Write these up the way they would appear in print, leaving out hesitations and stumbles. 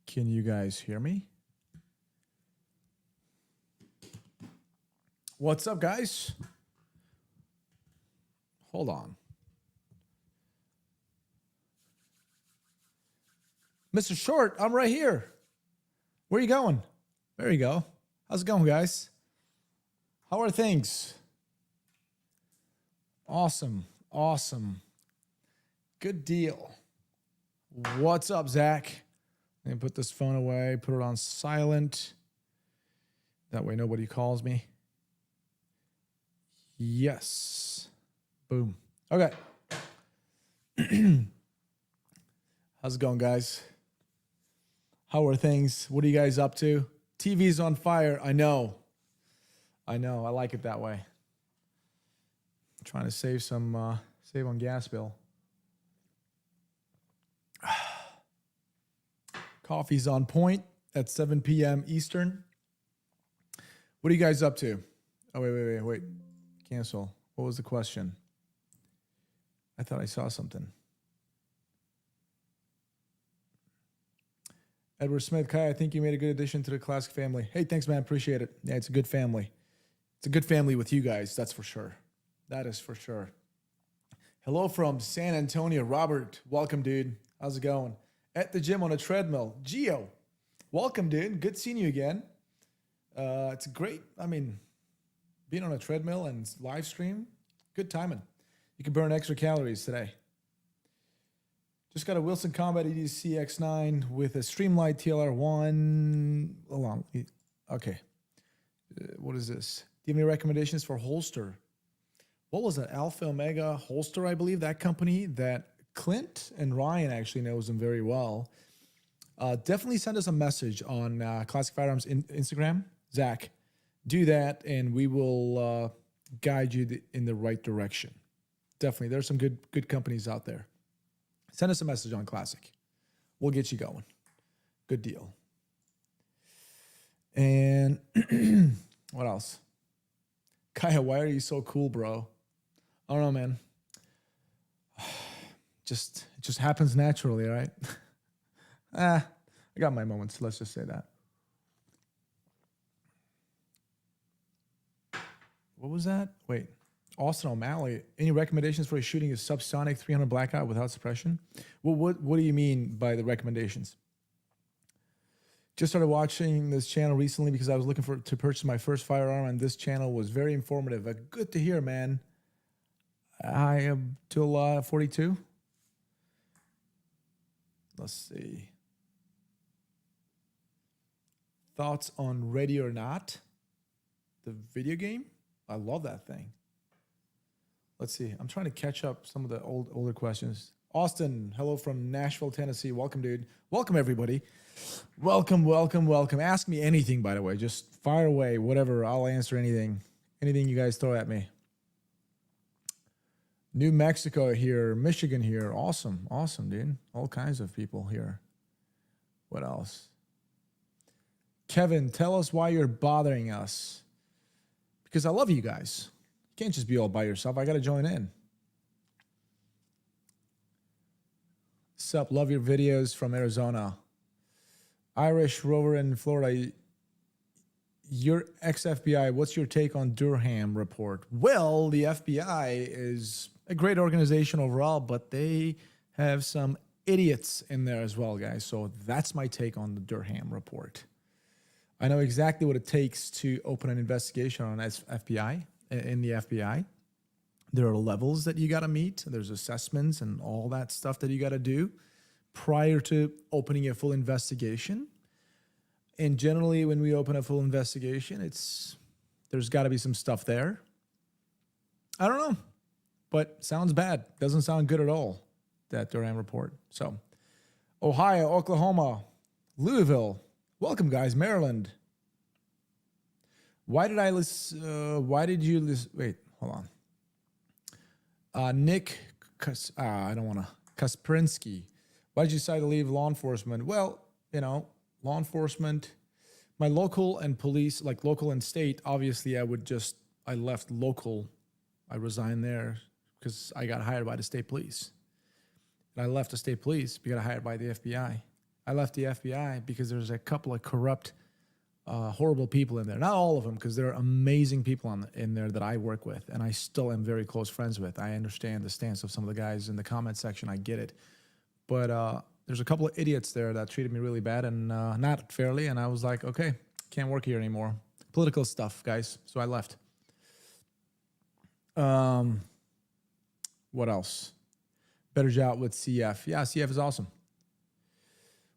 Can you guys hear me? What's up, guys? Hold on. Mr. Short, I'm right here. Where are you going? There you go. How's it going, guys? How are things? Awesome. Awesome. Good deal. What's up, Zach? Let me put this phone away, put it on silent. That way nobody calls me. Yes. Boom. Okay. How's it going, guys? How are things? What are you guys up to? TV's on fire. I know. I like it that way. I'm trying to save some, save on gas bill. Coffee's on point at 7 p.m. Eastern. What are you guys up to? Oh, wait. Cancel. What was the question? I thought I saw something. Edward Smith, Kai, I think you made a good addition to the Classic family. Hey, thanks, man. Appreciate it. Yeah, it's a good family. It's a good family with you guys, that's for sure. That is for sure. Hello from San Antonio. Robert, welcome, dude. How's it going? At the gym on a treadmill. Gio, welcome, dude. Good seeing you again. It's great. I mean, being on a treadmill and live stream, good timing. You can burn extra calories today. Just got a Wilson Combat EDC X9 with a Streamlight TLR1. Hold on. Okay. What is this? Do you have any recommendations for holster? What was that? Alpha Omega Holster, I believe. That company that Clint and Ryan actually knows them very well. Definitely send us a message on Classic Firearms Instagram. Zach, do that and we will guide you in the right direction. Definitely. There's some good companies out there. Send us a message on Classic. We'll get you going. Good deal. And what else? Kaya, why are you so cool, bro? I don't know, man. It just happens naturally, right? I got my moments. Let's just say that. What was that? Wait. Austin O'Malley, any recommendations for shooting a subsonic 300 blackout without suppression? Well, what do you mean by the recommendations? Just started watching this channel recently because I was looking to purchase my first firearm, and this channel was very informative. Good to hear, man. I am till 42. Let's see. Thoughts on Ready or Not? The video game? I love that thing. Let's see. I'm trying to catch up some of the older questions. Austin, hello from Nashville, Tennessee. Welcome, dude. Welcome, everybody. Welcome. Ask me anything, by the way. Just fire away, whatever. I'll answer anything. Anything you guys throw at me. New Mexico here. Michigan here. Awesome, dude. All kinds of people here. What else? Kevin, tell us why you're bothering us. Because I love you guys. Can't just be all by yourself. I got to join in. Sup, love your videos from Arizona. Irish Rover in Florida. Your ex-FBI, what's your take on Durham report? Well, the FBI is a great organization overall, but they have some idiots in there as well, guys. So that's my take on the Durham report. I know exactly what it takes to open an investigation on FBI. In the FBI, there are levels that you got to meet. There's assessments and all that stuff that you got to do prior to opening a full investigation. And generally, when we open a full investigation, there's got to be some stuff there. I don't know, but sounds bad. Doesn't sound good at all, that Durham report. So, Ohio, Oklahoma, Louisville. Welcome, guys. Maryland. Why did you listen? Wait, hold on. Nick, I don't want to. Kasprinsky. Why did you decide to leave law enforcement? Well, law enforcement, my local and police, like local and state, obviously I left local. I resigned there because I got hired by the state police. And I left the state police, we got hired by the FBI. I left the FBI because there's a couple of corrupt, horrible people in there. Not all of them, because there are amazing people in there that I work with, and I still am very close friends with. I understand the stance of some of the guys in the comment section. I get it. But there's a couple of idiots there that treated me really bad and not fairly, and I was like, okay, can't work here anymore. Political stuff, guys. So I left. What else? Better job with CF. Yeah, CF is awesome.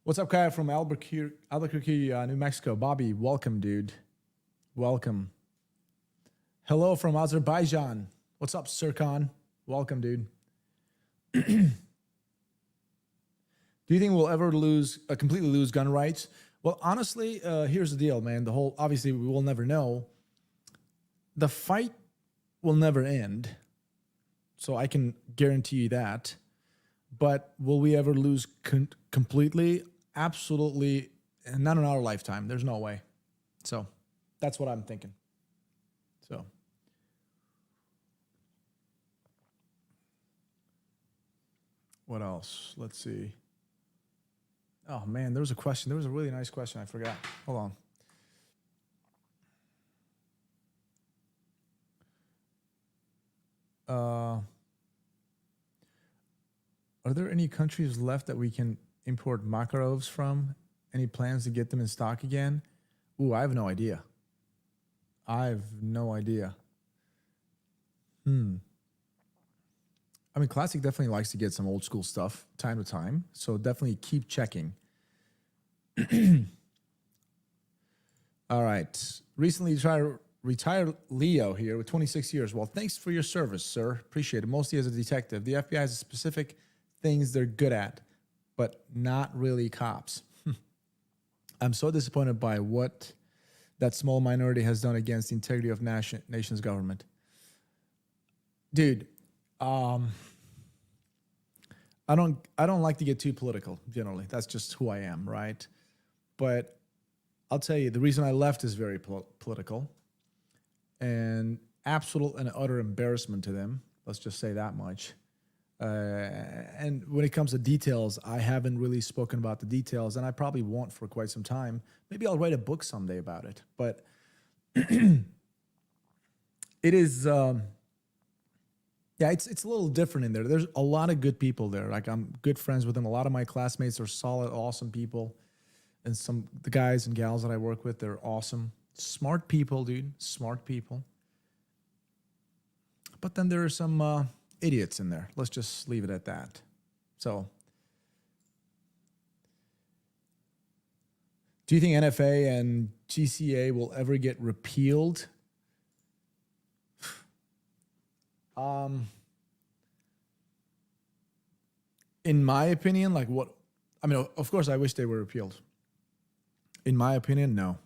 What's up, Kaya from Albuquerque, New Mexico? Bobby, welcome, dude. Welcome. Hello from Azerbaijan. What's up, Serkan? Welcome, dude. Do you think we'll ever completely lose gun rights? Well, honestly, here's the deal, man. Obviously, we will never know. The fight will never end, so I can guarantee you that. But will we ever lose completely? Absolutely, not in our lifetime. There's no way. So that's what I'm thinking. So. What else? Let's see. Oh, man, there was a question. There was a really nice question. I forgot. Hold on. Are there any countries left that we can import Makarovs from? Any plans to get them in stock again? Ooh, I have no idea. I have no idea. I mean, Classic definitely likes to get some old school stuff time to time, so definitely keep checking. All right. Recently retired Leo here with 26 years. Well, thanks for your service, sir. Appreciate it. Mostly as a detective. The FBI has specific things they're good at, but not really cops. I'm so disappointed by what that small minority has done against the integrity of nation's government. Dude, I don't like to get too political generally. That's just who I am, right? But I'll tell you, the reason I left is very political and absolute and utter embarrassment to them. Let's just say that much. And when it comes to details, I haven't really spoken about the details, and I probably won't for quite some time. Maybe I'll write a book someday about it. But it is, it's a little different in there. There's a lot of good people there. Like, I'm good friends with them. A lot of my classmates are solid, awesome people. And the guys and gals that I work with, they're awesome. Smart people, dude. Smart people. But then there are some idiots in there. Let's just leave it at that. So, do you think NFA and GCA will ever get repealed? In my opinion, of course, I wish they were repealed. In my opinion, no.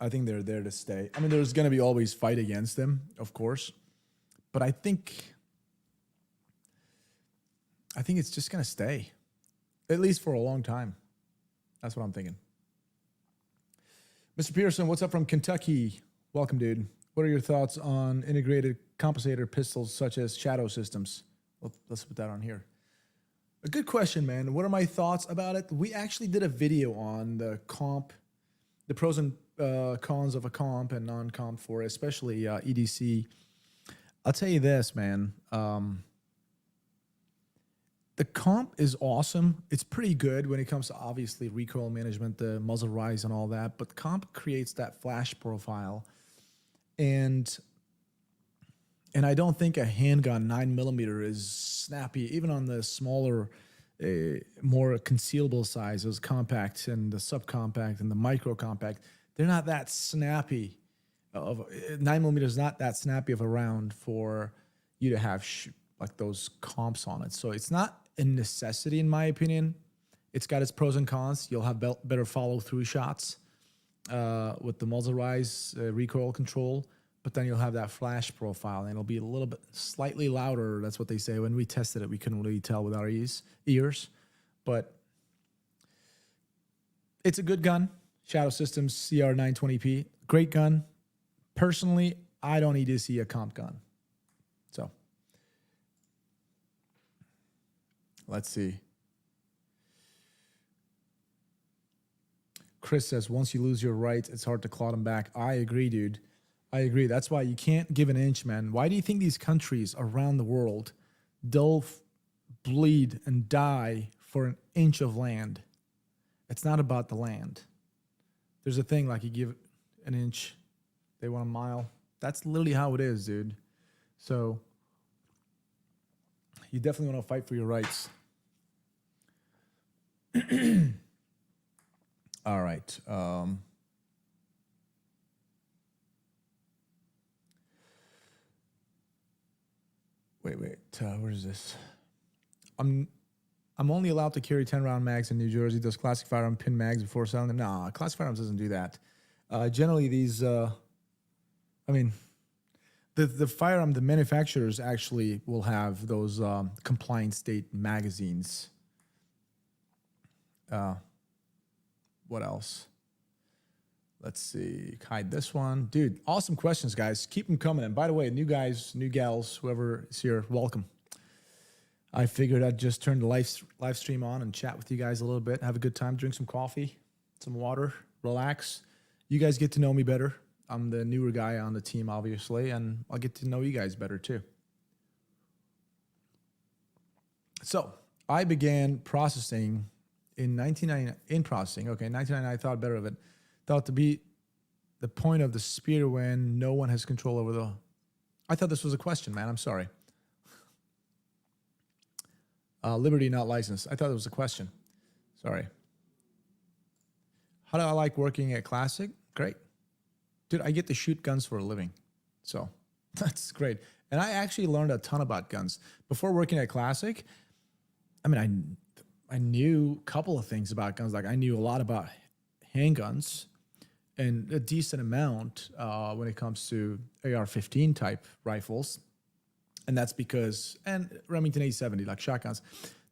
I think they're there to stay. I mean, there's going to be always fight against them, of course. But I think it's just going to stay, at least for a long time. That's what I'm thinking. Mr. Pearson, what's up from Kentucky? Welcome, dude. What are your thoughts on integrated compensator pistols such as Shadow Systems? Well, let's put that on here. A good question, man. What are my thoughts about it? We actually did a video on the pros and cons of a comp and non-comp for especially EDC. I'll tell you this, man. The comp is awesome. It's pretty good when it comes to obviously recoil management, the muzzle rise and all that. But comp creates that flash profile, and I don't think a handgun 9mm is snappy, even on the smaller, more concealable sizes, compact and the subcompact and the micro compact. They're not that snappy. 9mm is not that snappy of a round for you to have like those comps on it. So it's not a necessity, in my opinion. It's got its pros and cons. You'll have better follow-through shots with the muzzle rise, recoil control. But then you'll have that flash profile, and it'll be a little bit slightly louder. That's what they say. When we tested it, we couldn't really tell with our ears. But it's a good gun. Shadow Systems CR920P. Great gun. Personally, I don't need to see a comp gun. So, let's see. Chris says, once you lose your rights, it's hard to claw them back. I agree, dude. I agree. That's why you can't give an inch, man. Why do you think these countries around the world, they'll bleed and die for an inch of land? It's not about the land. There's a thing like you give an inch, they want a mile. That's literally how it is, dude. So you definitely want to fight for your rights. All right. Wait. Where is this? I'm only allowed to carry 10-round mags in New Jersey. Does Classic Firearm pin mags before selling them? Nah, Classic Firearms doesn't do that. Generally, these, the firearm, the manufacturers actually will have those compliant state magazines. What else? Let's see. Hide this one. Dude, awesome questions, guys. Keep them coming. And by the way, new guys, new gals, whoever is here, welcome. I figured I'd just turn the live stream on and chat with you guys a little bit, have a good time, drink some coffee, some water, relax. You guys get to know me better. I'm the newer guy on the team, obviously, and I'll get to know you guys better too. So I began processing in 1999, I thought better of it. Thought to be the point of the spear when no one has control over the... I thought this was a question, man. I'm sorry. Liberty not licensed. I thought it was a question. Sorry. How do I like working at Classic? Great. Dude, I get to shoot guns for a living. So that's great. And I actually learned a ton about guns. Before working at Classic, I knew a couple of things about guns. Like I knew a lot about handguns and a decent amount when it comes to AR-15 type rifles. And that's because, and Remington 870, like shotguns,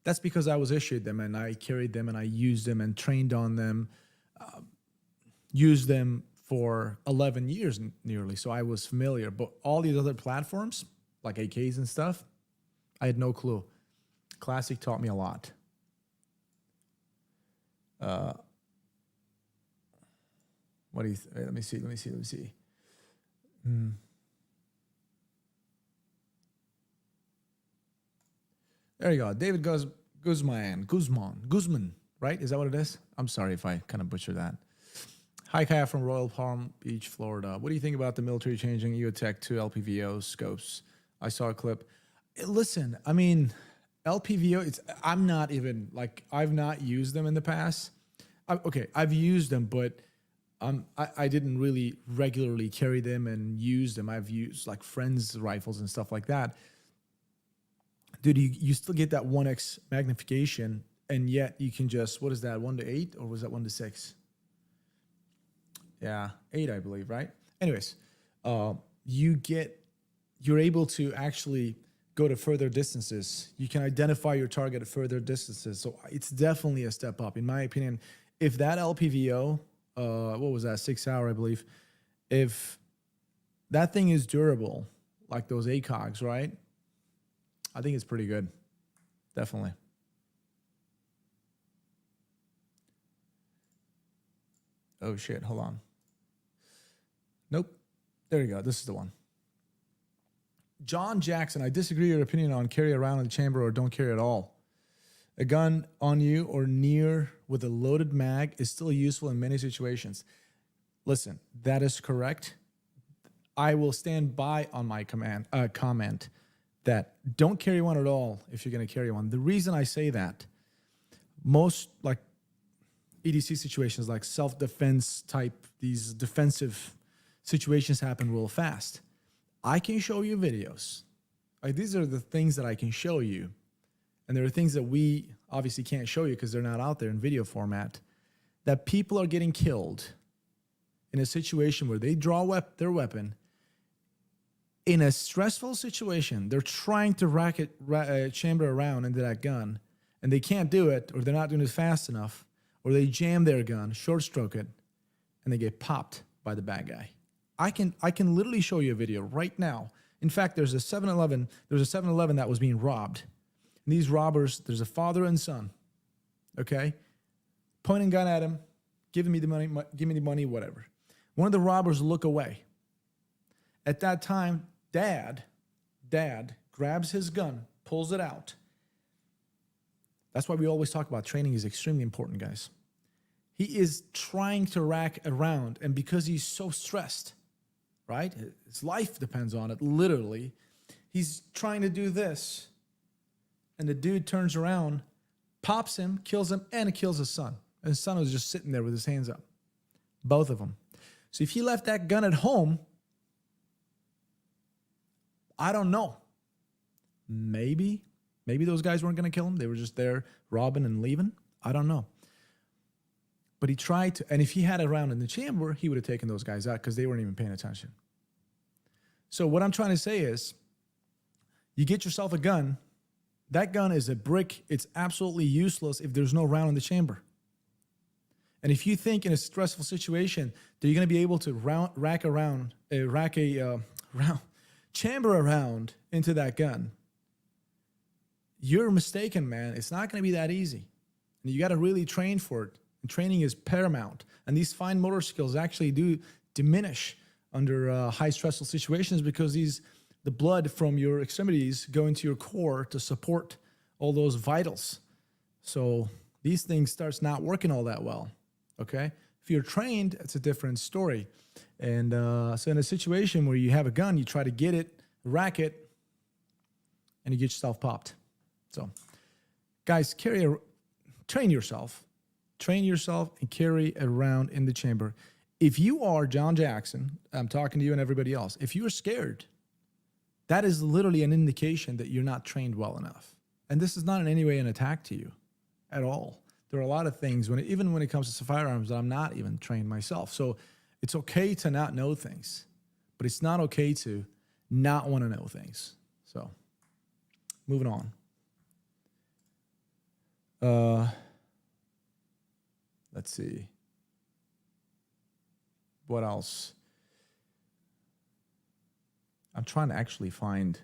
that's because I was issued them and I carried them and I used them and trained on them, used them for 11 years nearly. So I was familiar. But all these other platforms, like AKs and stuff, I had no clue. Classic taught me a lot. What do you? Let me see. There you go, David Guzman, right? Is that what it is? I'm sorry if I kind of butchered that. Hi, Kaya from Royal Palm Beach, Florida. What do you think about the military changing EOTech to LPVO scopes? I saw a clip. Listen, I mean, LPVO. I'm not even like I've not used them in the past. I've used them, but I didn't really regularly carry them and use them. I've used like friends' rifles and stuff like that. Dude, you still get that 1x magnification, and yet you can just, what is that, 1:8, or was that 1:6? Yeah, 8, I believe, right? Anyways, you're able to actually go to further distances. You can identify your target at further distances. So it's definitely a step up, in my opinion. If that LPVO, what was that, 6 hour, I believe, if that thing is durable, like those ACOGs, right? I think it's pretty good. Definitely. Oh shit, hold on. Nope. There you go. This is the one. John Jackson, I disagree with your opinion on carry around in the chamber or don't carry at all. A gun on you or near with a loaded mag is still useful in many situations. Listen, that is correct. I will stand by on my comment that don't carry one at all if you're going to carry one. The reason I say that, most like EDC situations, like self-defense type, these defensive situations happen real fast. I can show you videos. Like these are the things that I can show you. And there are things that we obviously can't show you because they're not out there in video format, that people are getting killed in a situation where they draw their weapon in a stressful situation. They're trying to chamber around into that gun, and they can't do it, or they're not doing it fast enough, or they jam their gun, short stroke it, and they get popped by the bad guy. I can literally show you a video right now. In fact, there's a 7-Eleven that was being robbed. And these robbers, there's a father and son, okay, pointing gun at him, give me the money, give me the money, whatever. One of the robbers look away. At that time, dad grabs his gun, pulls it out. That's why we always talk about training is extremely important, guys. He is trying to rack around, and because he's so stressed, right? His life depends on it, literally. He's trying to do this, and the dude turns around, pops him, kills him, and it kills his son. And his son was just sitting there with his hands up. Both of them. So if he left that gun at home, I don't know. Maybe those guys weren't going to kill him. They were just there robbing and leaving. I don't know. But he tried to, and if he had it around in the chamber, he would have taken those guys out because they weren't even paying attention. So what I'm trying to say is, you get yourself a gun. That gun is a brick. It's absolutely useless if there's no round in the chamber. And if you think in a stressful situation that you're going to be able to rack a chamber around into that gun, you're mistaken, man. It's not going to be that easy. And you got to really train for it. And training is paramount. And these fine motor skills actually do diminish under high stressful situations because the blood from your extremities go into your core to support all those vitals. So these things starts not working all that well. Okay? If you're trained, it's a different story. And so in a situation where you have a gun, you try to get it, rack it, and you get yourself popped. So, guys, train yourself and carry around in the chamber. If you are John Jackson, I'm talking to you and everybody else, if you're scared, that is literally an indication that you're not trained well enough. And this is not in any way an attack to you at all. There are a lot of things, even when it comes to firearms, that I'm not even trained myself. So it's okay to not know things, but it's not okay to not want to know things. So moving on. Let's see. What else? I'm trying to actually find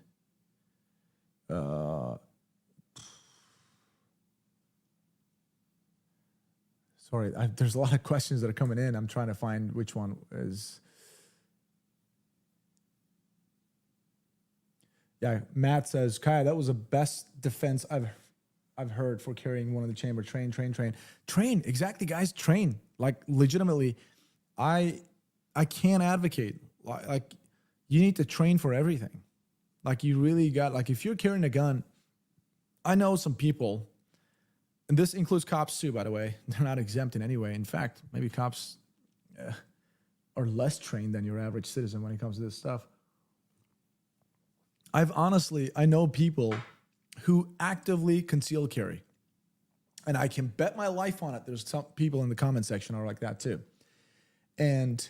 sorry, there's a lot of questions that are coming in. I'm trying to find which one is. Yeah, Matt says, Kaya, that was the best defense I've heard for carrying one in the chamber. Train. Train, exactly, guys, train. Like, legitimately, I can't advocate. Like, you need to train for everything. Like, you really got, like, if you're carrying a gun, I know some people, and this includes cops too, by the way. They're not exempt in any way. In fact, maybe cops are less trained than your average citizen when it comes to this stuff. I know people who actively conceal carry. And I can bet my life on it. There's some people in the comment section are like that too. And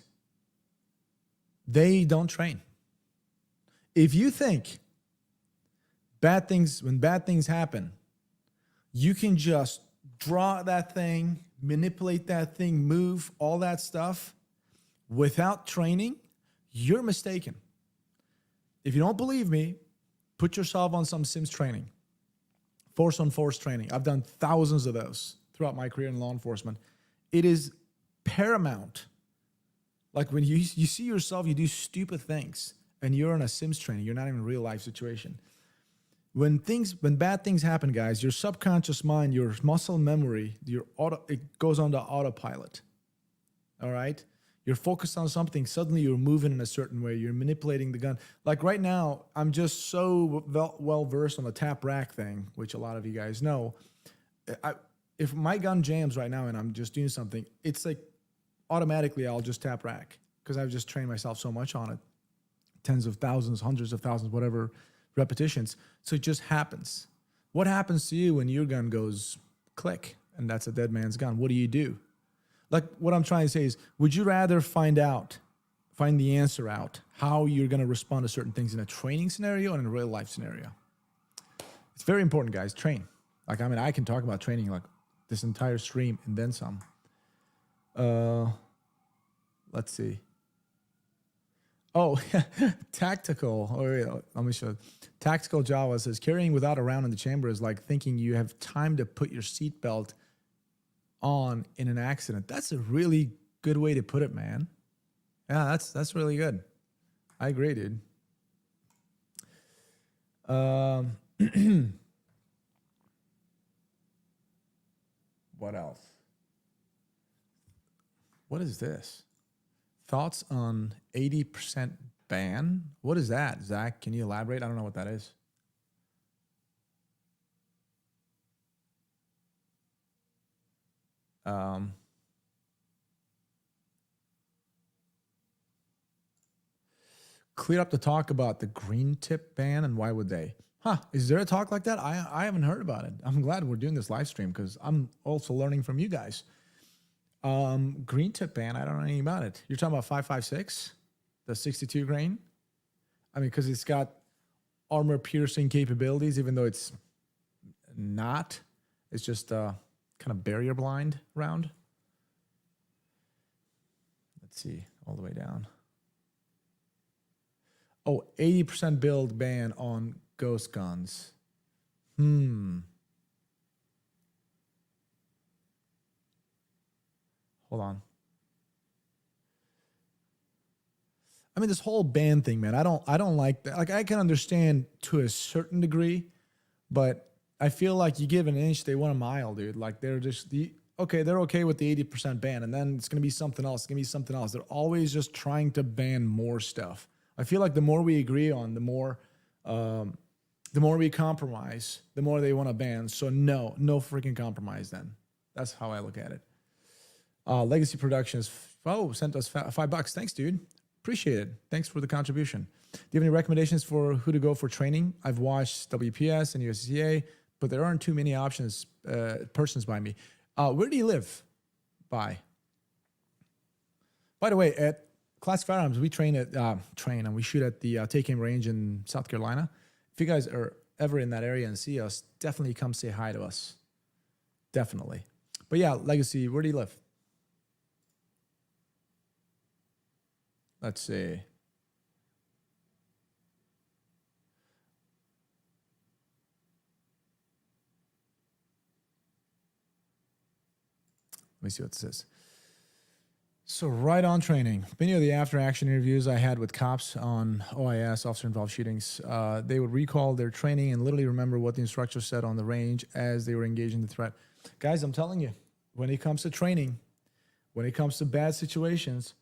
they don't train. If you think when bad things happen, you can just draw that thing, manipulate that thing, move, all that stuff without training, you're mistaken. If you don't believe me, put yourself on some Sims training, force-on-force training. I've done thousands of those throughout my career in law enforcement. It is paramount. Like when you see yourself, you do stupid things, and you're in a Sims training. You're not in a real life situation. When bad things happen, guys, your subconscious mind, your muscle memory, it goes on to autopilot. All right? You're focused on something. Suddenly you're moving in a certain way. You're manipulating the gun. Like right now, I'm just so well-versed on the tap rack thing, which a lot of you guys know. If my gun jams right now and I'm just doing something, it's like automatically I'll just tap rack because I've just trained myself so much on it. Tens of thousands, hundreds of thousands, whatever repetitions. So it just happens. What happens to you when your gun goes click and that's a dead man's gun? What do you do? Like what I'm trying to say is, would you rather find the answer out, how you're going to respond to certain things in a training scenario and in a real life scenario? It's very important, guys. Train. Like, I mean, I can talk about training like this entire stream and then some. Let's see. Oh, tactical. Oh, yeah, let me show. Tactical Java says, carrying without a round in the chamber is like thinking you have time to put your seatbelt on in an accident. That's a really good way to put it, man. Yeah, that's really good. I agree, dude. Um, what else? What is this? Thoughts on 80% ban? What is that, Zach? Can you elaborate? I don't know what that is. Clear up the talk about the green tip ban and why would they? Huh? Is there a talk like that? I haven't heard about it. I'm glad we're doing this live stream because I'm also learning from you guys. Green tip ban. I don't know anything about it. You're talking about 5.56, the 62 grain. I mean, because it's got armor piercing capabilities, even though it's not. It's just kind of barrier blind round. Let's see, all the way down. Oh, 80% build ban on ghost guns. Hold on. I mean, this whole ban thing, man, I don't like that. Like, I can understand to a certain degree, but I feel like you give an inch, they want a mile, dude. Like, they're just okay, they're okay with the 80% ban, and then it's gonna be something else. It's gonna be something else. They're always just trying to ban more stuff. I feel like the more we agree on, the more we compromise, the more they want to ban. So no freaking compromise. Then that's how I look at it. Legacy Productions, sent us $5. Thanks, dude. Appreciate it. Thanks for the contribution. Do you have any recommendations for who to go for training? I've watched WPS and USCA, but there aren't too many options. Persons by me. Where do you live? By the way, at Classic Firearms, we train and we shoot at the Take Aim range in South Carolina. If you guys are ever in that area and see us, definitely come say hi to us. Definitely. But yeah, Legacy, where do you live? Let's see. Let me see what this is. So right on training. Many of the after action interviews I had with cops on OIS, officer involved shootings, they would recall their training and literally remember what the instructor said on the range as they were engaging the threat. Guys, I'm telling you, when it comes to training, when it comes to bad situations,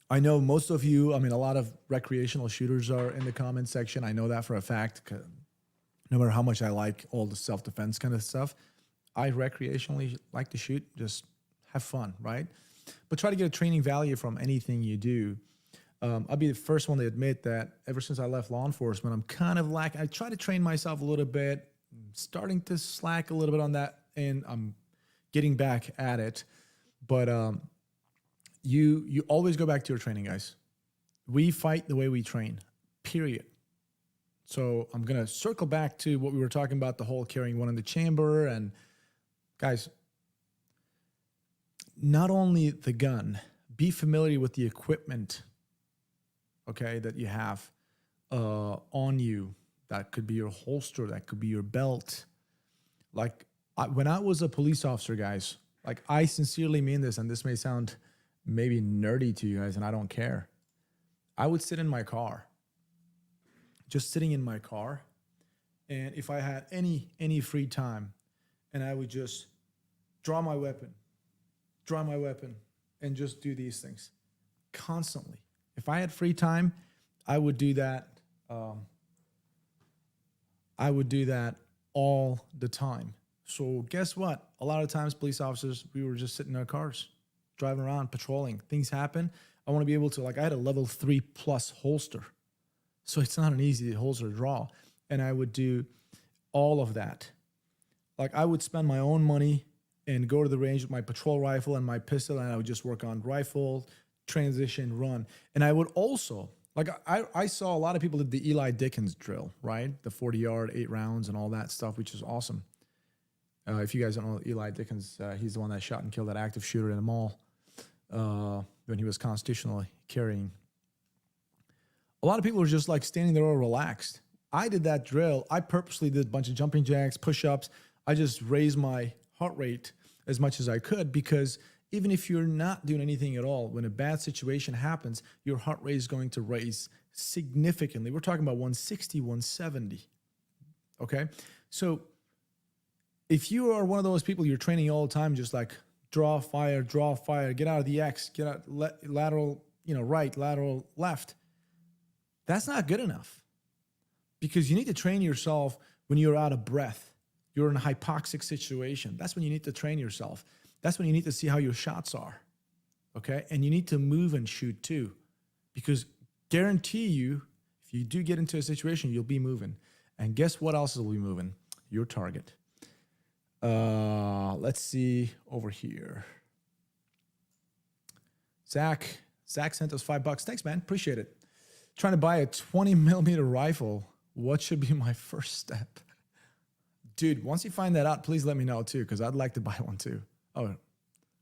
I know most of you, I mean, a lot of recreational shooters are in the comment section. I know that for a fact. No matter how much I like all the self-defense kind of stuff, I recreationally like to shoot, just have fun, right? But try to get a training value from anything you do. I'll be the first one to admit that ever since I left law enforcement, I'm kind of I try to train myself a little bit, starting to slack a little bit on that, and I'm getting back at it. But you always go back to your training, guys. We fight the way we train, period. So I'm going to circle back to what we were talking about, the whole carrying one in the chamber. And guys, not only the gun, be familiar with the equipment, okay, that you have on you. That could be your holster, that could be your belt. Like when I was a police officer, guys, like I sincerely mean this, and this may sound maybe nerdy to you guys, and I don't care. I would sit in my car, just sitting in my car, and if I had any free time, and I would just draw my weapon, and just do these things constantly. If I had free time, I would do that. I would do that all the time. So guess what? A lot of times, police officers, we were just sitting in our cars, driving around, patrolling. Things happen. I want to be able to, I had a level 3+ holster. So it's not an easy holster to draw. And I would do all of that. Like I would spend my own money and go to the range with my patrol rifle and my pistol, and I would just work on rifle, transition, run. And I would also, I saw a lot of people did the Eli Dickens drill, right? The 40-yard, 8 rounds and all that stuff, which is awesome. If you guys don't know Eli Dickens, he's the one that shot and killed that active shooter in the mall when he was constitutionally carrying. A lot of people were just standing there all relaxed. I did that drill. I purposely did a bunch of jumping jacks, push-ups. I just raised my heart rate as much as I could, because even if you're not doing anything at all, when a bad situation happens, your heart rate is going to raise significantly. We're talking about 160, 170. Okay. So if you are one of those people, you're training all the time, just like draw fire, get out of the X, get out lateral, right, lateral left. That's not good enough, because you need to train yourself when you're out of breath. You're in a hypoxic situation. That's when you need to train yourself. That's when you need to see how your shots are. Okay. And you need to move and shoot too, because guarantee you, if you do get into a situation, you'll be moving. And guess what else will be moving? Your target. Let's see over here. Zach sent us $5. Thanks, man. Appreciate it. Trying to buy a 20 millimeter rifle. What should be my first step? Dude, once you find that out, please let me know too, because I'd like to buy one too. Oh,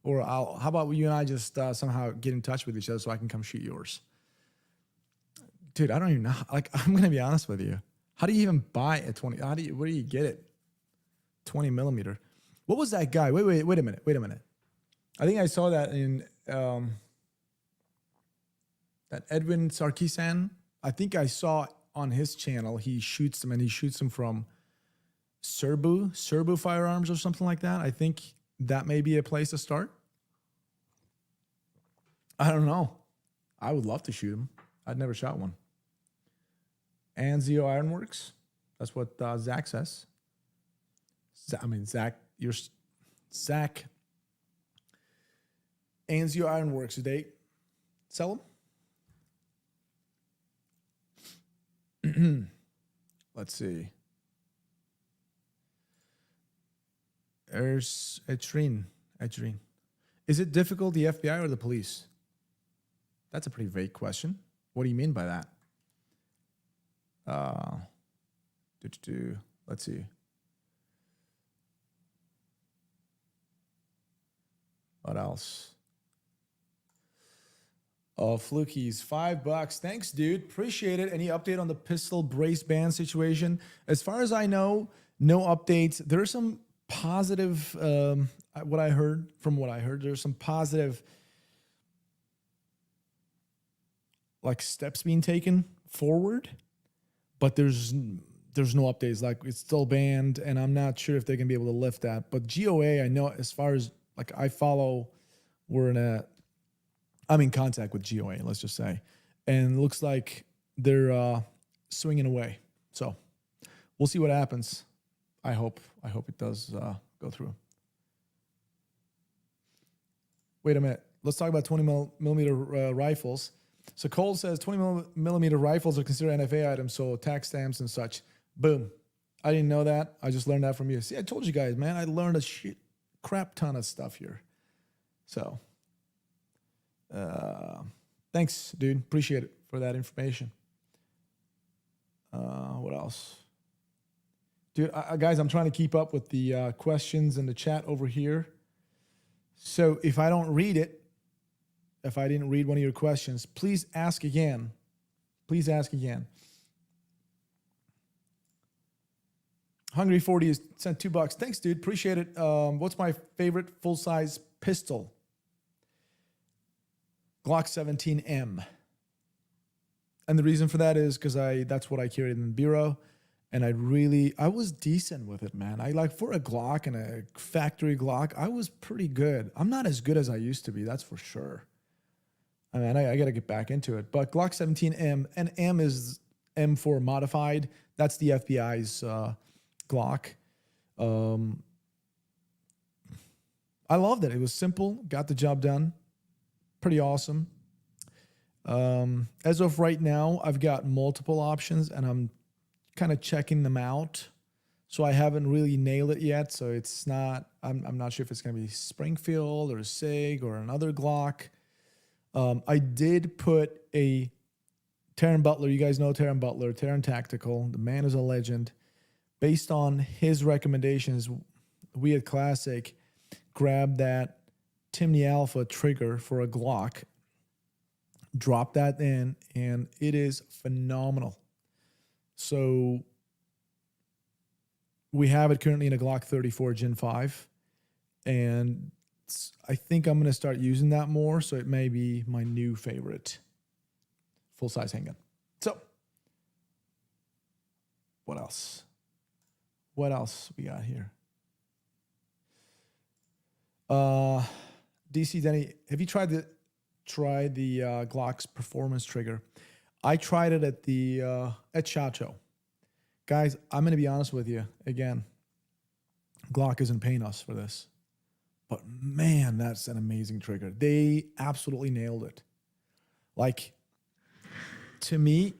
or how about you and I just somehow get in touch with each other so I can come shoot yours? Dude, I don't even know. Like, I'm going to be honest with you. How do you even buy a 20? Where do you get it? 20 millimeter. What was that guy? Wait a minute. I think I saw that in that Edwin Sarkisian. I think I saw on his channel, he shoots them, and he shoots them from Serbu Firearms or something like that. I think that may be a place to start. I don't know. I would love to shoot them. I'd never shot one. Anzio Ironworks. That's what Zach says. Zach, Anzio Ironworks, do they sell them? Let's see. There's Edrin. Is it difficult, the FBI or the police? That's a pretty vague question. What do you mean by that? Let's see. What else? Oh, Flukies, $5. Thanks, dude. Appreciate it. Any update on the pistol brace ban situation? As far as I know, no updates. There are some positive, from what I heard, there's some positive like steps being taken forward, but there's no updates. Like, it's still banned, and I'm not sure if they're gonna be able to lift that. But GOA, I know, as far as like I follow, I'm in contact with GOA, let's just say, and it looks like they're swinging away. So we'll see what happens. I hope it does go through. Wait a minute. Let's talk about 20 millimeter rifles. So Cole says 20 millimeter rifles are considered NFA items, so tax stamps and such. Boom. I didn't know that. I just learned that from you. See, I told you guys, man. I learned a crap ton of stuff here. So, thanks, dude. Appreciate it for that information. What else? Dude, guys, I'm trying to keep up with the questions in the chat over here. So if I don't read it, if I didn't read one of your questions, please ask again. Please ask again. Hungry 40 has sent $2. Thanks, dude. Appreciate it. What's my favorite full-size pistol? Glock 17M. And the reason for that is because that's what I carried in the bureau. And I was decent with it, man. For a Glock and a factory Glock, I was pretty good. I'm not as good as I used to be, that's for sure. I mean, I got to get back into it. But Glock 17M, and M is M4 modified. That's the FBI's Glock. I loved it. It was simple, got the job done. Pretty awesome. As of right now, I've got multiple options, and I'm kind of checking them out. So I haven't really nailed it yet. So it's not, I'm not sure if it's going to be Springfield or SIG or another Glock. I did put a Taran Butler. You guys know Taran Butler, Taran Tactical. The man is a legend. Based on his recommendations, we at Classic grabbed that Timney Alpha trigger for a Glock, dropped that in, and it is phenomenal. So we have it currently in a Glock 34 Gen 5. And I think I'm going to start using that more. So it may be my new favorite full-size handgun. So what else? What else we got here? DC Denny, have you tried the Glock's performance trigger? I tried it at SHOT Show. Guys, I'm going to be honest with you. Again, Glock isn't paying us for this. But man, that's an amazing trigger. They absolutely nailed it. Like, to me,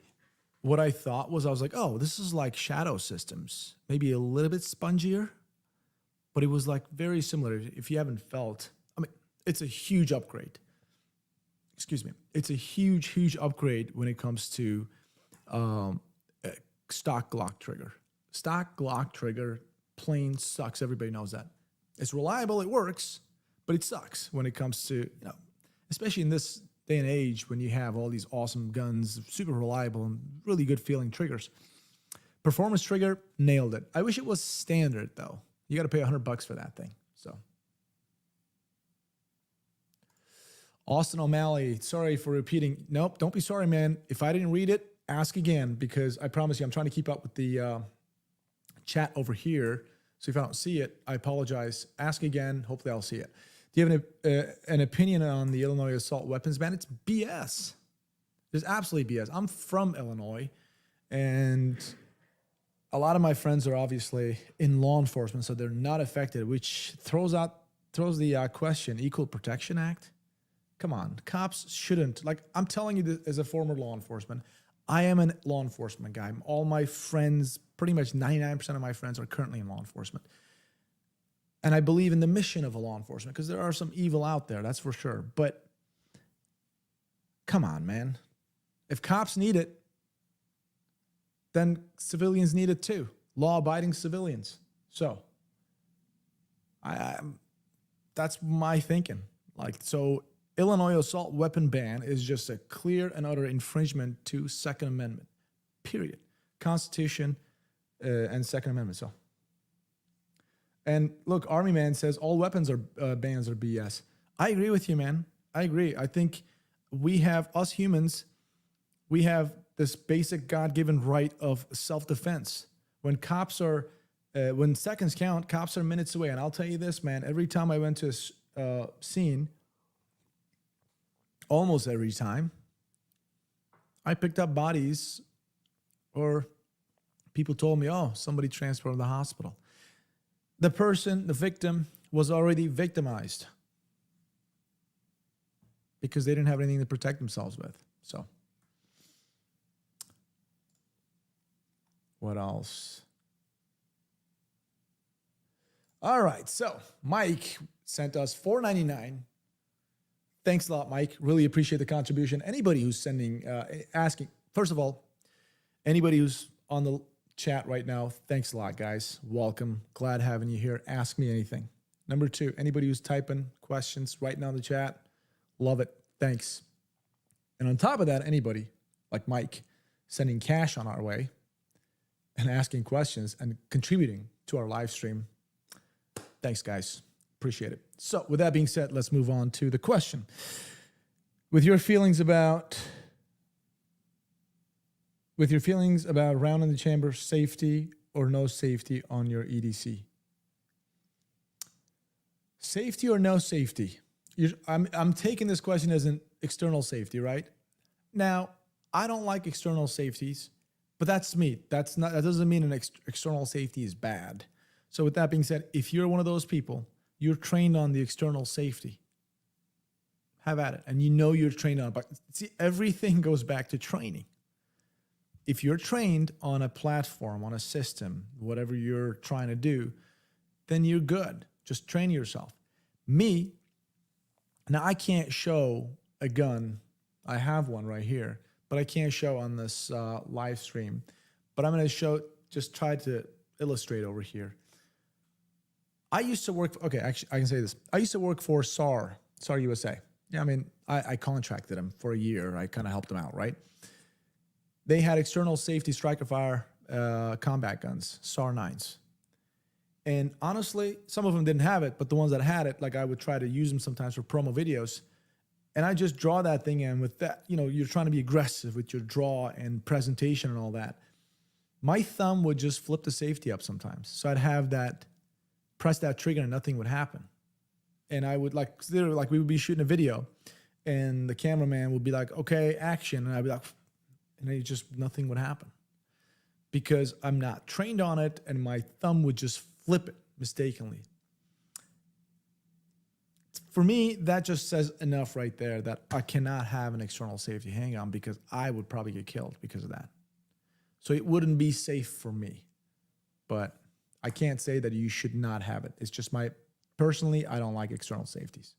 what I thought was, I was like, oh, this is like Shadow Systems. Maybe a little bit spongier, but it was like very similar. If you haven't felt, I mean, it's a huge upgrade. Excuse me. It's a huge upgrade when it comes to stock Glock trigger. Stock Glock trigger plain sucks. Everybody knows that. It's reliable, it works, but it sucks when it comes to, especially in this day and age when you have all these awesome guns, super reliable and really good feeling triggers. Performance trigger, nailed it. I wish it was standard though. You got to pay $100 for that thing. So, Austin O'Malley, sorry for repeating. Nope, don't be sorry, man. If I didn't read it, ask again, because I promise you, I'm trying to keep up with the chat over here. So if I don't see it, I apologize. Ask again. Hopefully I'll see it. Do you have an opinion on the Illinois assault weapons ban? It's BS. It's absolutely BS. I'm from Illinois, and a lot of my friends are obviously in law enforcement, so they're not affected, which throws the question, Equal Protection Act. Come on, cops shouldn't. Like, I'm telling you this as a former law enforcement. I am a law enforcement guy. All my friends, pretty much 99% of my friends are currently in law enforcement. And I believe in the mission of a law enforcement because there are some evil out there, that's for sure. But come on, man. If cops need it, then civilians need it too. Law-abiding civilians. So that's my thinking. Like, so Illinois assault weapon ban is just a clear and utter infringement to Second Amendment, period. Constitution and Second Amendment. So, and look, Army Man says all weapons are bans are BS. I agree with you, man. I agree. I think we have, us humans, we have this basic God-given right of self-defense. When cops are, when seconds count, cops are minutes away. And I'll tell you this, man, every time I went to a scene, almost every time, I picked up bodies or people told me, oh, somebody transferred to the hospital. The person, the victim, was already victimized because they didn't have anything to protect themselves with. So, what else? All right, so Mike sent us $4.99. Thanks a lot, Mike. Really appreciate the contribution. Anybody who's sending, asking, first of all, anybody who's on the chat right now, thanks a lot, guys. Welcome. Glad having you here. Ask me anything. Number two, anybody who's typing questions right now in the chat, love it. Thanks. And on top of that, anybody like Mike sending cash on our way and asking questions and contributing to our live stream. Thanks, guys. Appreciate it. So with that being said, let's move on to the question. With your feelings about round in the chamber, safety or no safety on your EDC? Safety or no safety? I'm taking this question as an external safety, right? Now, I don't like external safeties, but that's me. That doesn't mean an external safety is bad. So with that being said, if you're one of those people, you're trained on the external safety, have at it. And you know you're trained on it. But see, everything goes back to training. If you're trained on a platform, on a system, whatever you're trying to do, then you're good. Just train yourself. Me, now I can't show a gun. I have one right here, but I can't show on this live stream. But I'm going to show, just try to illustrate over here. I used to work, okay, actually, I can say this. I used to work for SAR USA. Yeah, I mean, I contracted them for a year. I kind of helped them out, right? They had external safety striker fire combat guns, SAR 9s. And honestly, some of them didn't have it, but the ones that had it, like I would try to use them sometimes for promo videos. And I just draw that thing in with that, you're trying to be aggressive with your draw and presentation and all that. My thumb would just flip the safety up sometimes. So I'd have that, press that trigger and nothing would happen. And I would literally we would be shooting a video and the cameraman would be like, okay, action. And I'd be like, and it just, nothing would happen because I'm not trained on it and my thumb would just flip it mistakenly. For me, that just says enough right there that I cannot have an external safety hang on because I would probably get killed because of that. So it wouldn't be safe for me, but I can't say that you should not have it. It's just personally, I don't like external safeties.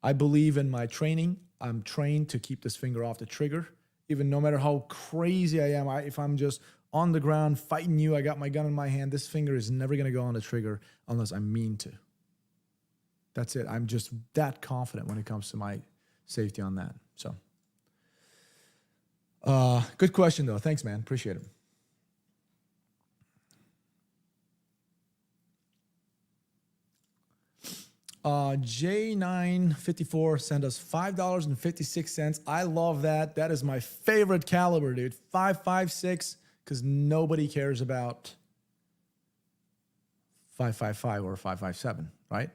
I believe in my training. I'm trained to keep this finger off the trigger, even no matter how crazy I am. If I'm just on the ground fighting you, I got my gun in my hand, this finger is never going to go on the trigger unless I mean to. That's it. I'm just that confident when it comes to my safety on that. So, good question though. Thanks, man. Appreciate it. J954 sent us $5.56. I love that. That is my favorite caliber, dude. 5.56, because nobody cares about 5.55 or 5.57, right?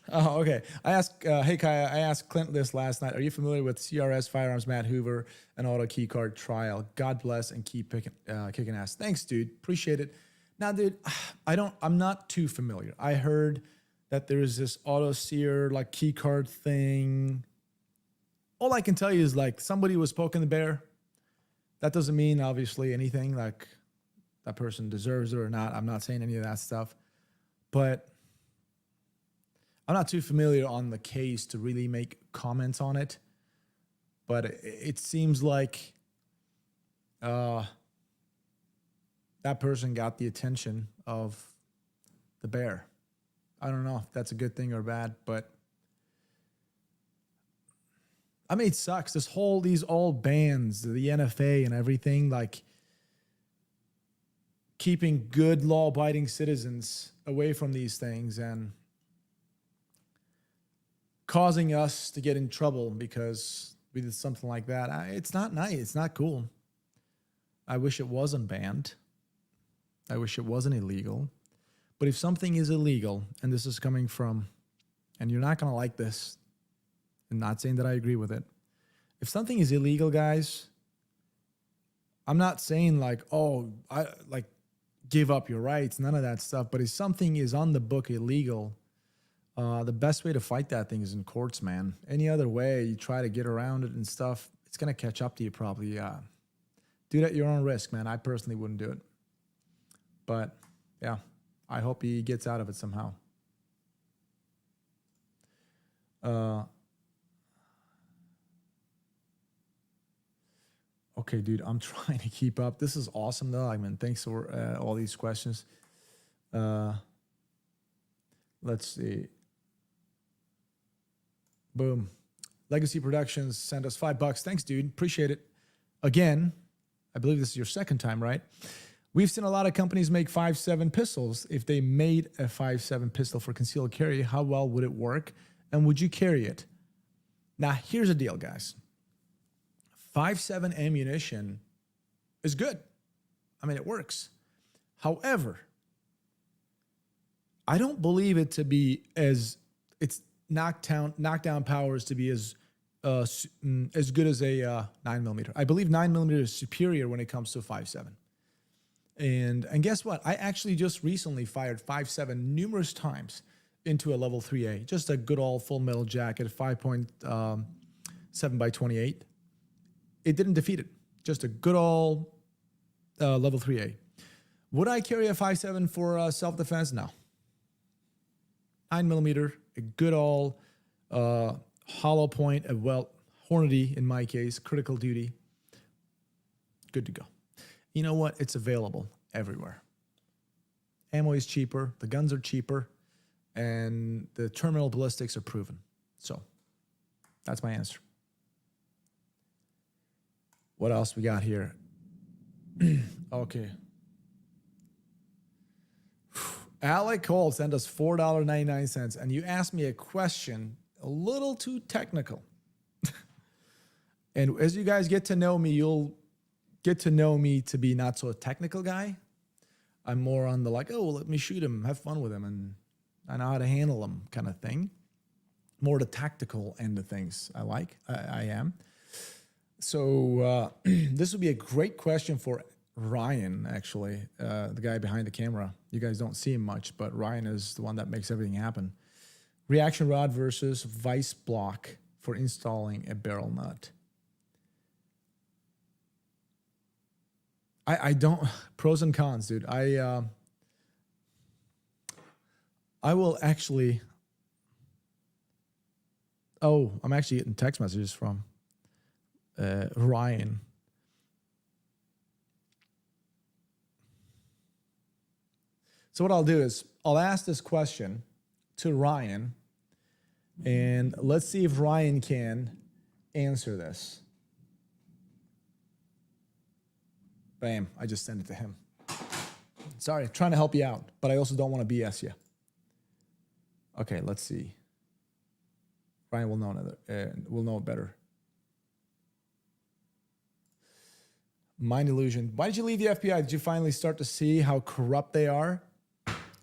Oh, okay. Hey Kaya, I asked Clint this last night. Are you familiar with CRS Firearms Matt Hoover and Auto Keycard Trial? God bless and keep kicking ass. Thanks, dude. Appreciate it. Now, dude, I'm not too familiar. I heard that there's this auto sear key card thing. All I can tell you is somebody was poking the bear. That doesn't mean obviously anything like that person deserves it or not. I'm not saying any of that stuff, but I'm not too familiar on the case to really make comments on it. But it seems like that person got the attention of the bear. I don't know if that's a good thing or bad, but I mean, it sucks. These old bans, the NFA and everything, keeping good law-abiding citizens away from these things and causing us to get in trouble because we did something like that. It's not nice. It's not cool. I wish it wasn't banned. I wish it wasn't illegal. But if something is illegal, and this is coming from, and you're not going to like this, and not saying that I agree with it. If something is illegal, guys, I'm not saying give up your rights, none of that stuff. But if something is on the book illegal, the best way to fight that thing is in courts, man. Any other way, you try to get around it and stuff, it's going to catch up to you probably. Do it at your own risk, man. I personally wouldn't do it. But, yeah. I hope he gets out of it somehow. Okay, dude, I'm trying to keep up. This is awesome, though. I mean, thanks for all these questions. Let's see. Boom. Legacy Productions sent us $5. Thanks, dude. Appreciate it. Again, I believe this is your second time, right? We've seen a lot of companies make 5.7 pistols. If they made a 5.7 pistol for concealed carry, how well would it work? And would you carry it? Now, here's the deal, guys. 5.7 ammunition is good. I mean, it works. However, I don't believe it to be its knockdown powers to be as good as a 9mm. I believe 9mm is superior when it comes to 5.7. And guess what? I actually just recently fired 5.7 numerous times into a level 3A. Just a good old full metal jacket, 5.7 by 28. It didn't defeat it. Just a good old level 3A. Would I carry a 5.7 for self-defense? No. 9mm, a good old hollow point, Hornady in my case, critical duty. Good to go. You know what? It's available everywhere. Ammo is cheaper, the guns are cheaper, and the terminal ballistics are proven. So that's my answer. What else we got here? Okay. Alec Cole sent us $4.99, and you asked me a question a little too technical. And as you guys get to know me, you'll get to know me to be not so a technical guy. I'm more on the like, oh, well, let me shoot him, have fun with him, and I know how to handle him kind of thing. More the tactical end of things I am. So this would be a great question for Ryan, actually, the guy behind the camera. You guys don't see him much, but Ryan is the one that makes everything happen. Reaction rod versus vice block for installing a barrel nut. I don't, pros and cons, dude. I will actually, I'm actually getting text messages from Ryan. So what I'll do is I'll ask this question to Ryan, and let's see if Ryan can answer this. Bam, I just sent it to him. Sorry, trying to help you out, but I also don't want to BS you. Okay, let's see. Ryan will know it better. Mind illusion. Why did you leave the FBI? Did you finally start to see how corrupt they are?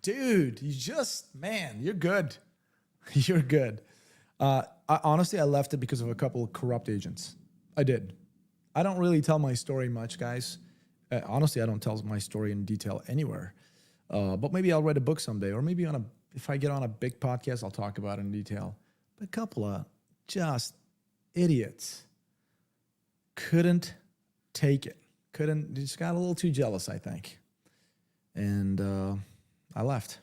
Dude, you're good. You're good. Honestly, I left it because of a couple of corrupt agents. I did. I don't really tell my story much, guys. Honestly, I don't tell my story in detail anywhere. But maybe I'll write a book someday, or maybe if I get on a big podcast, I'll talk about it in detail. But a couple of just idiots couldn't take it. Just got a little too jealous, I think. And I left.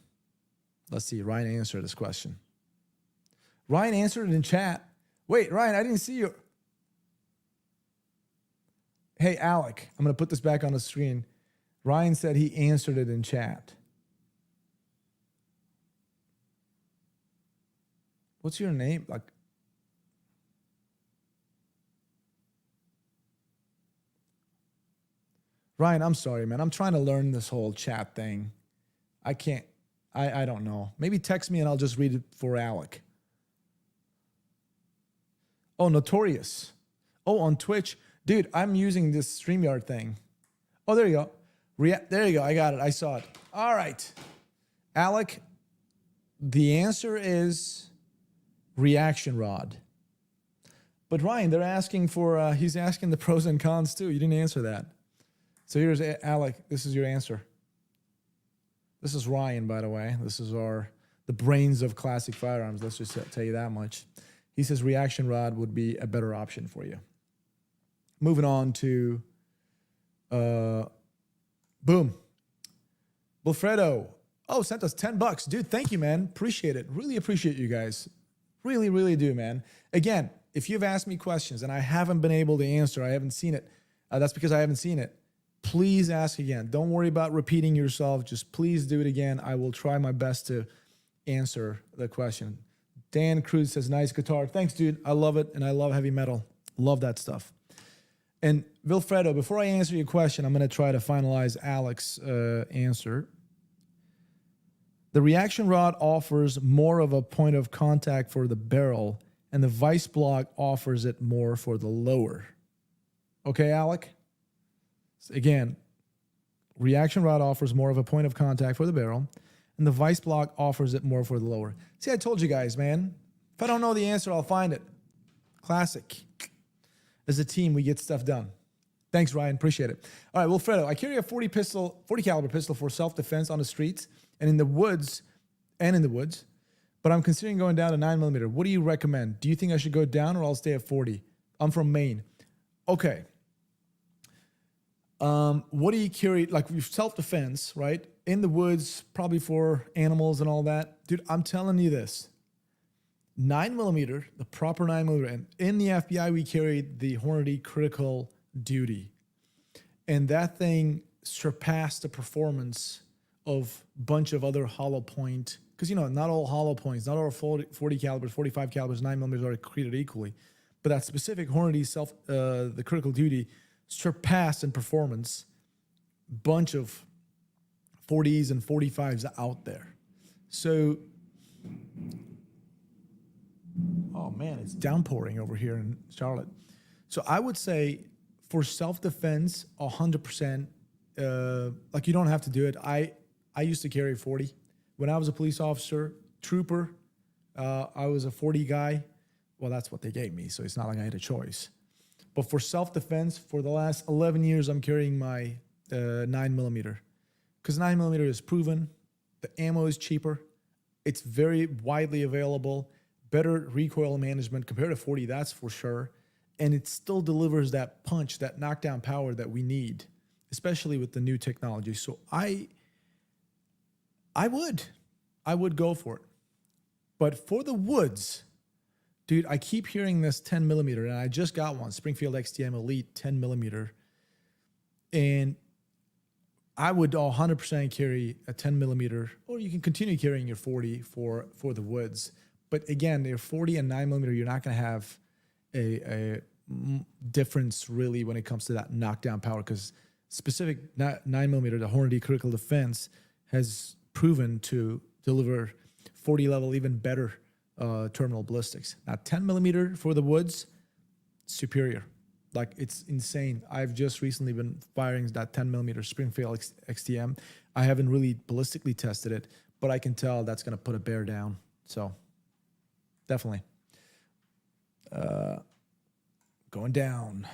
Let's see. Ryan answered this question. Ryan answered it in chat. Wait, Ryan, I didn't see you. Hey, Alec, I'm going to put this back on the screen. Ryan said he answered it in chat. What's your name? Ryan, I'm sorry, man. I'm trying to learn this whole chat thing. I can't. I don't know. Maybe text me and I'll just read it for Alec. Oh, Notorious. Oh, on Twitch. Dude, I'm using this StreamYard thing. Oh, there you go. There you go. I got it. I saw it. All right. Alec, the answer is reaction rod. But Ryan, they're asking for, he's asking the pros and cons too. You didn't answer that. So here's Alec. This is your answer. This is Ryan, by the way. This is the brains of classic firearms. Let's just tell you that much. He says reaction rod would be a better option for you. Moving on to, boom. Wilfredo. Oh, sent us $10. Dude, thank you, man. Appreciate it. Really appreciate you guys. Really, really do, man. Again, if you've asked me questions and I haven't been able to answer, I haven't seen it, that's because I haven't seen it. Please ask again. Don't worry about repeating yourself. Just please do it again. I will try my best to answer the question. Dan Cruz says, nice guitar. Thanks, dude. I love it, and I love heavy metal. Love that stuff. And Wilfredo, before I answer your question, I'm going to try to finalize Alec's answer. The reaction rod offers more of a point of contact for the barrel, and the vice block offers it more for the lower. Okay, Alec? Again, reaction rod offers more of a point of contact for the barrel, and the vice block offers it more for the lower. See, I told you guys, man. If I don't know the answer, I'll find it. Classic. As a team, we get stuff done. Thanks, Ryan. Appreciate it. All right, Wilfredo, I carry a 40 caliber pistol for self-defense on the streets and in the woods, but I'm considering going down to 9mm. What do you recommend? Do you think I should go down or I'll stay at 40? I'm from Maine. Okay. What do you carry? Like self-defense, right? In the woods, probably for animals and all that. Dude, I'm telling you this. 9mm, the proper 9mm. And in the FBI, we carried the Hornady Critical Duty. And that thing surpassed the performance of a bunch of other hollow point. Because, not all hollow points, not all 40 calibers, 45 calibers, 9mm are created equally. But that specific Hornady the Critical Duty surpassed in performance bunch of 40s and 45s out there. So, oh man, it's downpouring over here in Charlotte. So I would say for self-defense, 100%, like you don't have to do it. I used to carry 40. When I was a police officer, trooper, I was a 40 guy. Well, that's what they gave me, so it's not like I had a choice. But for self-defense, for the last 11 years, I'm carrying my 9mm. Because 9mm is proven. The ammo is cheaper. It's very widely available. Better recoil management compared to 40, that's for sure. And it still delivers that punch, that knockdown power that we need, especially with the new technology. So I would go for it. But for the woods, dude, I keep hearing this 10mm, and I just got one, Springfield XTM Elite 10mm. And I would 100% carry a 10mm, or you can continue carrying your 40 for the woods. But again, your 40 and 9mm, you're not going to have a difference really when it comes to that knockdown power, because specific 9mm, the Hornady Critical Defense, has proven to deliver 40 level, even better terminal ballistics. Now 10mm for the woods, superior. Like, it's insane. I've just recently been firing that 10mm Springfield XTM. I haven't really ballistically tested it, but I can tell that's going to put a bear down. So definitely. Going down.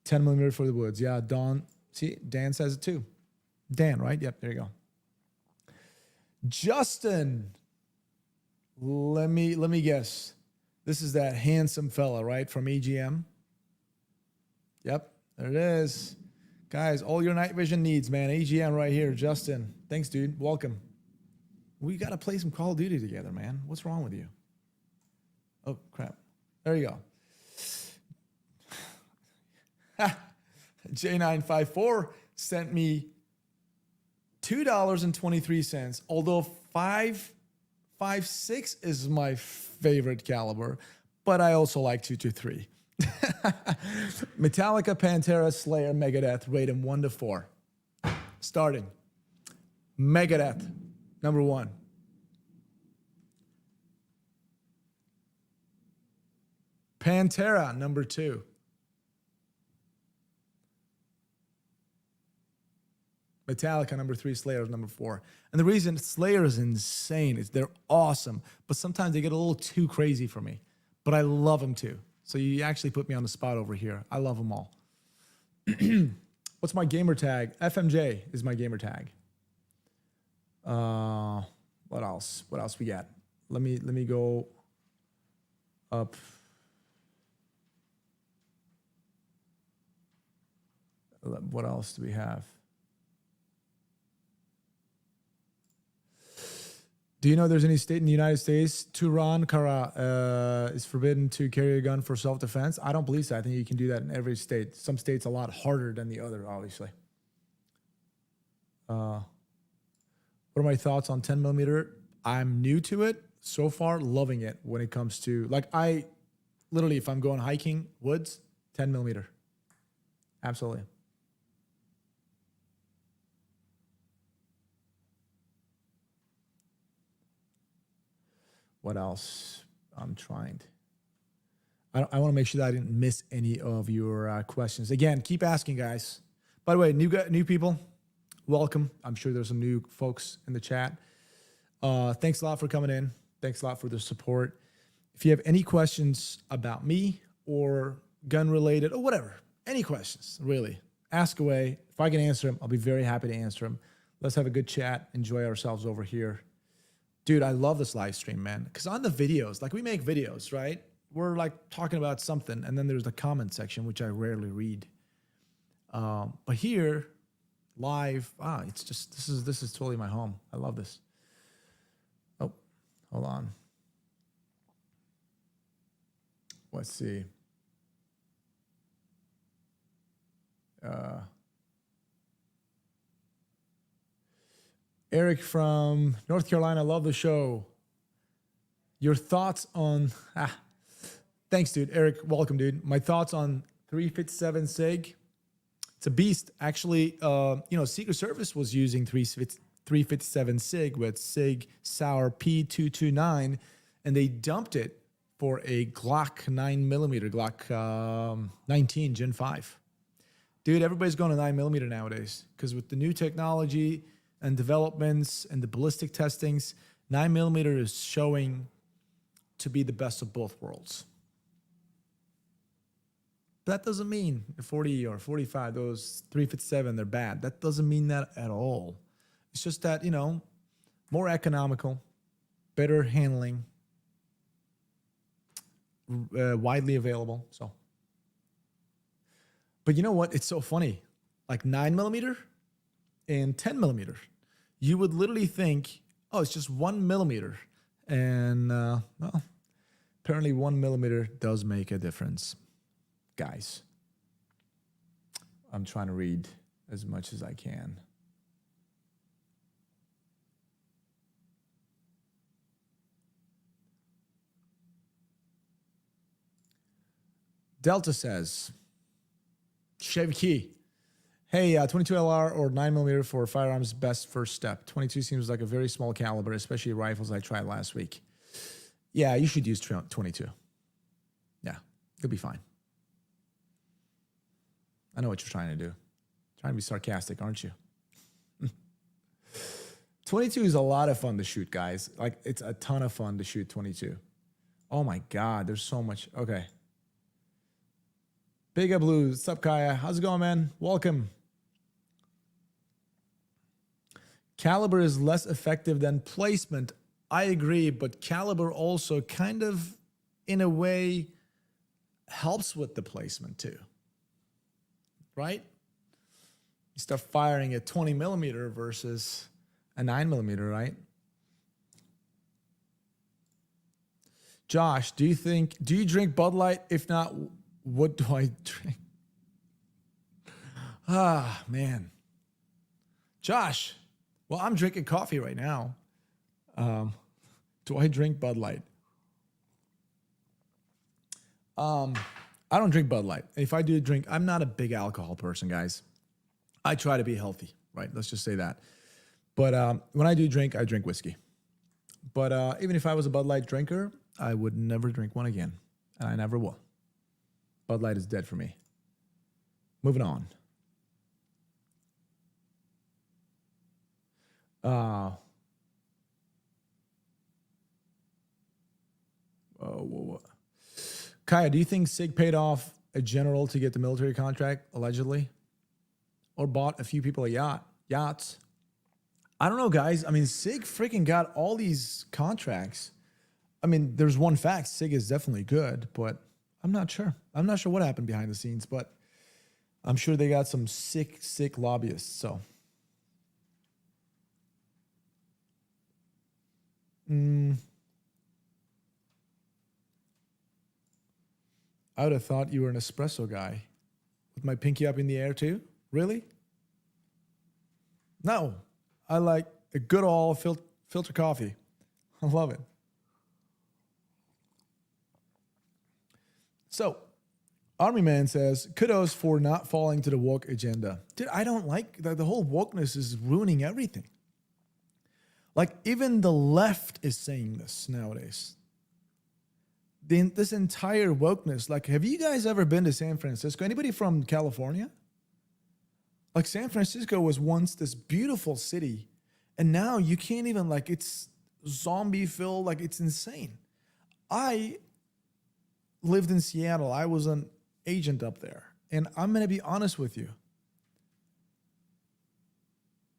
10mm for the woods. Yeah, Don. See, Dan says it too. Dan, right? Yep, there you go. Justin. Let me guess. This is that handsome fella, right? From EGM. Yep, there it is. Guys, all your night vision needs, man. AGM right here. Justin. Thanks, dude. Welcome. We got to play some Call of Duty together, man. What's wrong with you? Oh, crap. There you go. J954 sent me $2.23, although 5.56 is my favorite caliber, but I also like 223. Metallica, Pantera, Slayer, Megadeth, rate them 1 to 4. Starting. Megadeth, number 1. Pantera, number 2. Metallica, number 3. Slayer is number 4. And the reason Slayer is insane is they're awesome, but sometimes they get a little too crazy for me. But I love them too. So you actually put me on the spot over here. I love them all. What's my gamer tag? FMJ is my gamer tag. What else? What else we got? Let me go up. What else do we have? Do you know there's any state in the United States, Turan Kara, is forbidden to carry a gun for self-defense? I don't believe so. I think you can do that in every state. Some states a lot harder than the other, obviously. What are my thoughts on 10mm? I'm new to it. So far, loving it when it comes to, like, I literally, if I'm going hiking, woods, 10mm. Absolutely. What else? I'm trying. I want to make sure that I didn't miss any of your questions. Again, keep asking, guys. By the way, new people, welcome. I'm sure there's some new folks in the chat. Thanks a lot for coming in. Thanks a lot for the support. If you have any questions about me or gun related or whatever, any questions, really, ask away. If I can answer them, I'll be very happy to answer them. Let's have a good chat. Enjoy ourselves over here. Dude, I love this live stream, man. Because on the videos, like we make videos, right? We're like talking about something, and then there's the comment section, which I rarely read. But here, live, it's just this is totally my home. I love this. Oh, hold on. Let's see. Eric from North Carolina, love the show. Your thoughts on... Thanks, dude. Eric, welcome, dude. My thoughts on 357 SIG. It's a beast. Actually, Secret Service was using 357 SIG with SIG Sauer P229, and they dumped it for a Glock 9mm, Glock 19 Gen 5. Dude, everybody's going to 9mm nowadays because with the new technology and developments and the ballistic testings, 9mm is showing to be the best of both worlds. That doesn't mean the 40 or 45, those 357, they're bad. That doesn't mean that at all. It's just that, more economical, better handling, widely available. So, but you know what? It's so funny. Like 9mm and 10mm, you would literally think, oh, it's just 1mm. And well, apparently 1mm does make a difference. Guys, I'm trying to read as much as I can. Delta says, Chevy Key, hey, 22 LR or 9mm for firearms, best first step. 22 seems like a very small caliber, especially rifles I tried last week. Yeah, you should use 22. Yeah, you'll be fine. I know what you're trying to do. Trying to be sarcastic, aren't you? 22 is a lot of fun to shoot, guys. Like, it's a ton of fun to shoot 22. Oh my God, there's so much. Okay. Big Up Blue, what's up, Kaya? How's it going, man? Welcome. Caliber is less effective than placement. I agree, but caliber also kind of, in a way, helps with the placement too. Right? You start firing at 20mm versus a 9mm, right? Josh, do you drink Bud Light? If not, what do I drink? Ah, man. Josh, well, I'm drinking coffee right now. Do I drink Bud Light? I don't drink Bud Light. If I do drink, I'm not a big alcohol person, guys. I try to be healthy, right? Let's just say that. But when I do drink, I drink whiskey. But even if I was a Bud Light drinker, I would never drink one again. And I never will. Bud Light is dead for me. Moving on. Kaya, do you think SIG paid off a general to get the military contract, allegedly? Or bought a few people yachts? I don't know, guys. I mean, SIG freaking got all these contracts. I mean, there's one fact. SIG is definitely good, but I'm not sure. I'm not sure what happened behind the scenes, but I'm sure they got some sick lobbyists, so. I would have thought you were an espresso guy. With my pinky up in the air too? Really? No. I like a good old filter coffee. I love it. So, Army Man says, kudos for not falling to the woke agenda. Dude, I don't like the whole wokeness is ruining everything. Like, even the left is saying this nowadays. This entire wokeness, like, have you guys ever been to San Francisco? Anybody from California? Like, San Francisco was once this beautiful city, and now you can't even, like, it's zombie filled, like, it's insane. I lived in Seattle. I was an agent up there, and I'm going to be honest with you.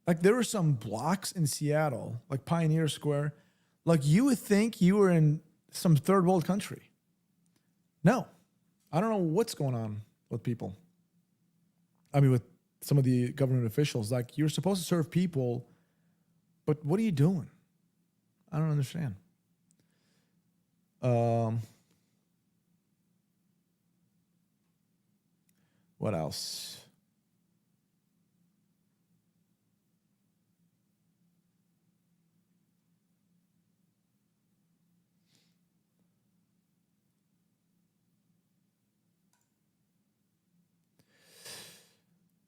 Like, there were some blocks in Seattle, like Pioneer Square, like you would think you were in some third world country. No, I don't know what's going on with people. I mean, with some of the government officials, like, you're supposed to serve people, but what are you doing? I don't understand. What else?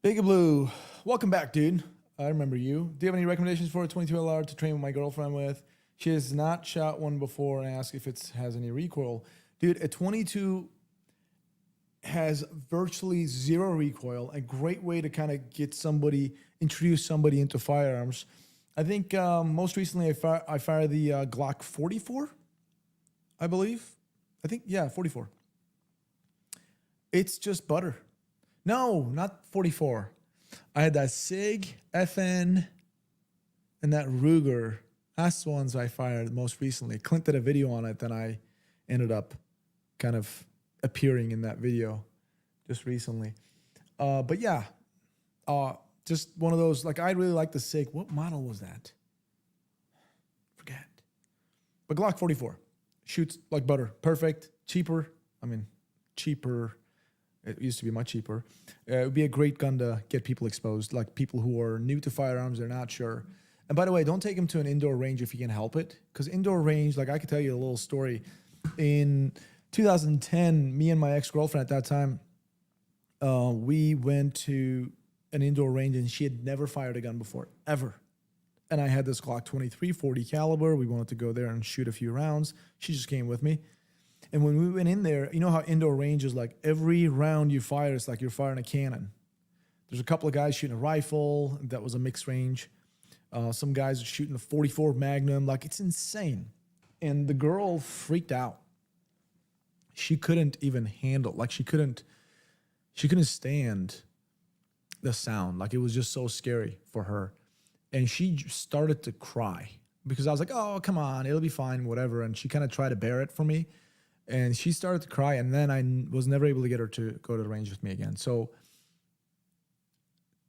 Big Blue, welcome back, dude. I remember you. Do you have any recommendations for a 22 LR to train with my girlfriend with? She has not shot one before and asked if it has any recoil. Dude, a 22 has virtually zero recoil. A great way to kind of introduce somebody into firearms. I think most recently I fired the Glock 44, I believe. I think, yeah, 44. It's just butter. No, not 44. I had that SIG, FN, and that Ruger. That's the ones I fired most recently. Clint did a video on it, then I ended up kind of appearing in that video just recently. But yeah, just one of those, like I really like the SIG. What model was that? Forget. But Glock 44 shoots like butter. Perfect. Cheaper. I mean, cheaper. It used to be much cheaper. It would be a great gun to get people exposed, like people who are new to firearms, they're not sure. And by the way, don't take them to an indoor range if you can help it. Because indoor range, like I could tell you a little story. In 2010, me and my ex-girlfriend at that time, we went to an indoor range and she had never fired a gun before, ever. And I had this Glock 23 40 caliber. We wanted to go there and shoot a few rounds. She just came with me. And when we went in there, you know how indoor range is like every round you fire, it's like you're firing a cannon. There's a couple of guys shooting a rifle. That was a mixed range. Some guys are shooting a 44 Magnum. Like, it's insane. And the girl freaked out. She couldn't even handle, like she couldn't stand the sound. Like, it was just so scary for her. And she started to cry because I was like, oh, come on, it'll be fine, whatever. And she kind of tried to bear it for me. And she started to cry. And then I was never able to get her to go to the range with me again. So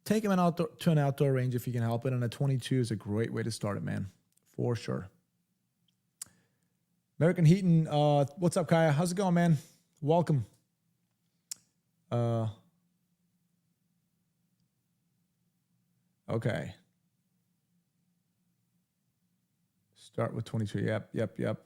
take him to an outdoor range if you can help it. And a 22 is a great way to start it, man, for sure. American Heaton, what's up, Kaya? How's it going, man? Welcome. Okay. Start with 22. Yep.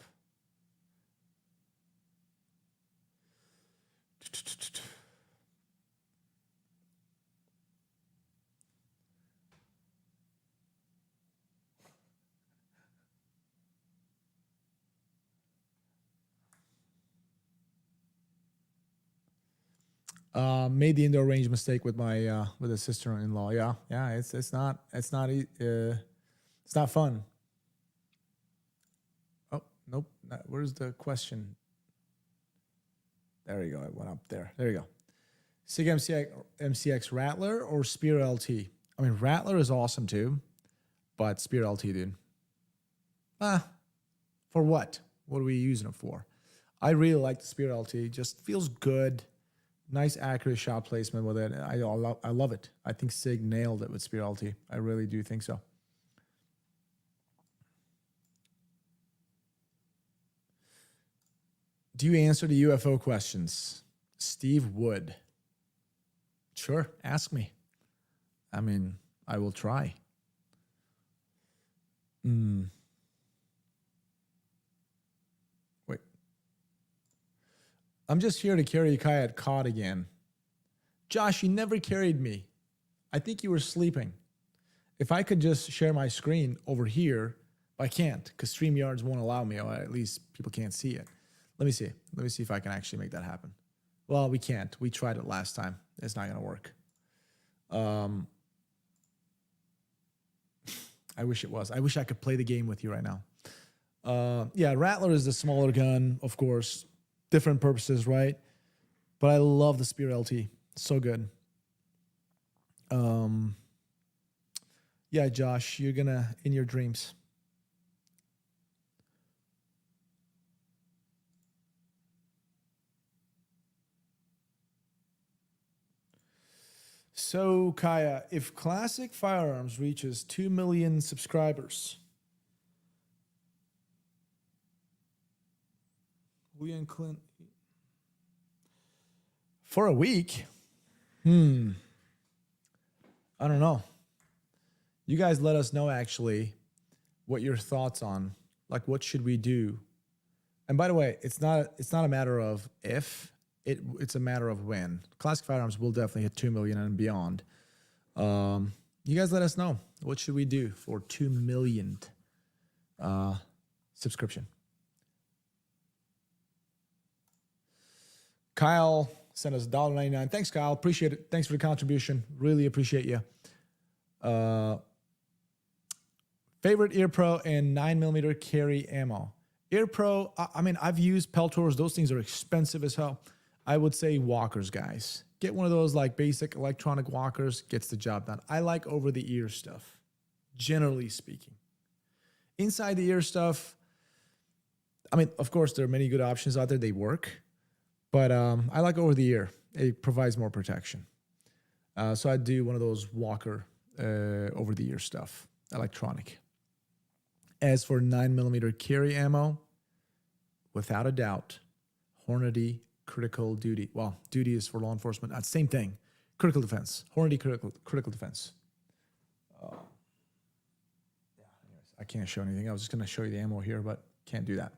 Made the indoor range mistake with my with a sister-in-law. Yeah. It's not fun. Oh nope. Where's the question? There you go. It went up there. There you go. SIG MCX Rattler or Spear LT? I mean, Rattler is awesome too, but Spear LT, dude. For what? What are we using it for? I really like the Spear LT. Just feels good. Nice, accurate shot placement with it. I love it. I think SIG nailed it with Spear LT. I really do think so. Do you answer the UFO questions? Steve Wood. Sure, ask me. I mean, I will try. Wait. I'm just here to carry Kai at COD again. Josh, you never carried me. I think you were sleeping. If I could just share my screen over here, I can't because StreamYards won't allow me, or at least people can't see it. Let me see. Let me see if I can actually make that happen. Well, we can't. We tried it last time. It's not going to work. I wish it was. I wish I could play the game with you right now. Yeah, Rattler is the smaller gun, of course. Different purposes, right? But I love the Spear LT. So good. Yeah, Josh, you're going to, in your dreams. So, Kaya, if Classic Firearms reaches 2 million subscribers, William Clint, for a week, I don't know. You guys let us know, actually, what your thoughts on, like, what should we do? And by the way, it's not a matter of if, it's a matter of when. Classic Firearms will definitely hit 2 million and beyond. You guys let us know. What should we do for 2 millionth subscription? Kyle sent us $1.99. Thanks, Kyle. Appreciate it. Thanks for the contribution. Really appreciate you. Favorite Ear Pro and 9mm carry ammo. Ear Pro, I mean, I've used Peltors. Those things are expensive as hell. I would say walkers, guys. Get one of those like basic electronic walkers. Gets the job done. I like over-the-ear stuff, generally speaking. Inside the ear stuff, I mean, of course, there are many good options out there. They work. But I like over the ear. It provides more protection. So I do one of those walker over the ear stuff, electronic. As for 9mm carry ammo, without a doubt, Hornady critical duty. Well, duty is for law enforcement. Same thing. Critical defense. Hornady critical defense. Anyways, I can't show anything. I was just going to show you the ammo here, but can't do that.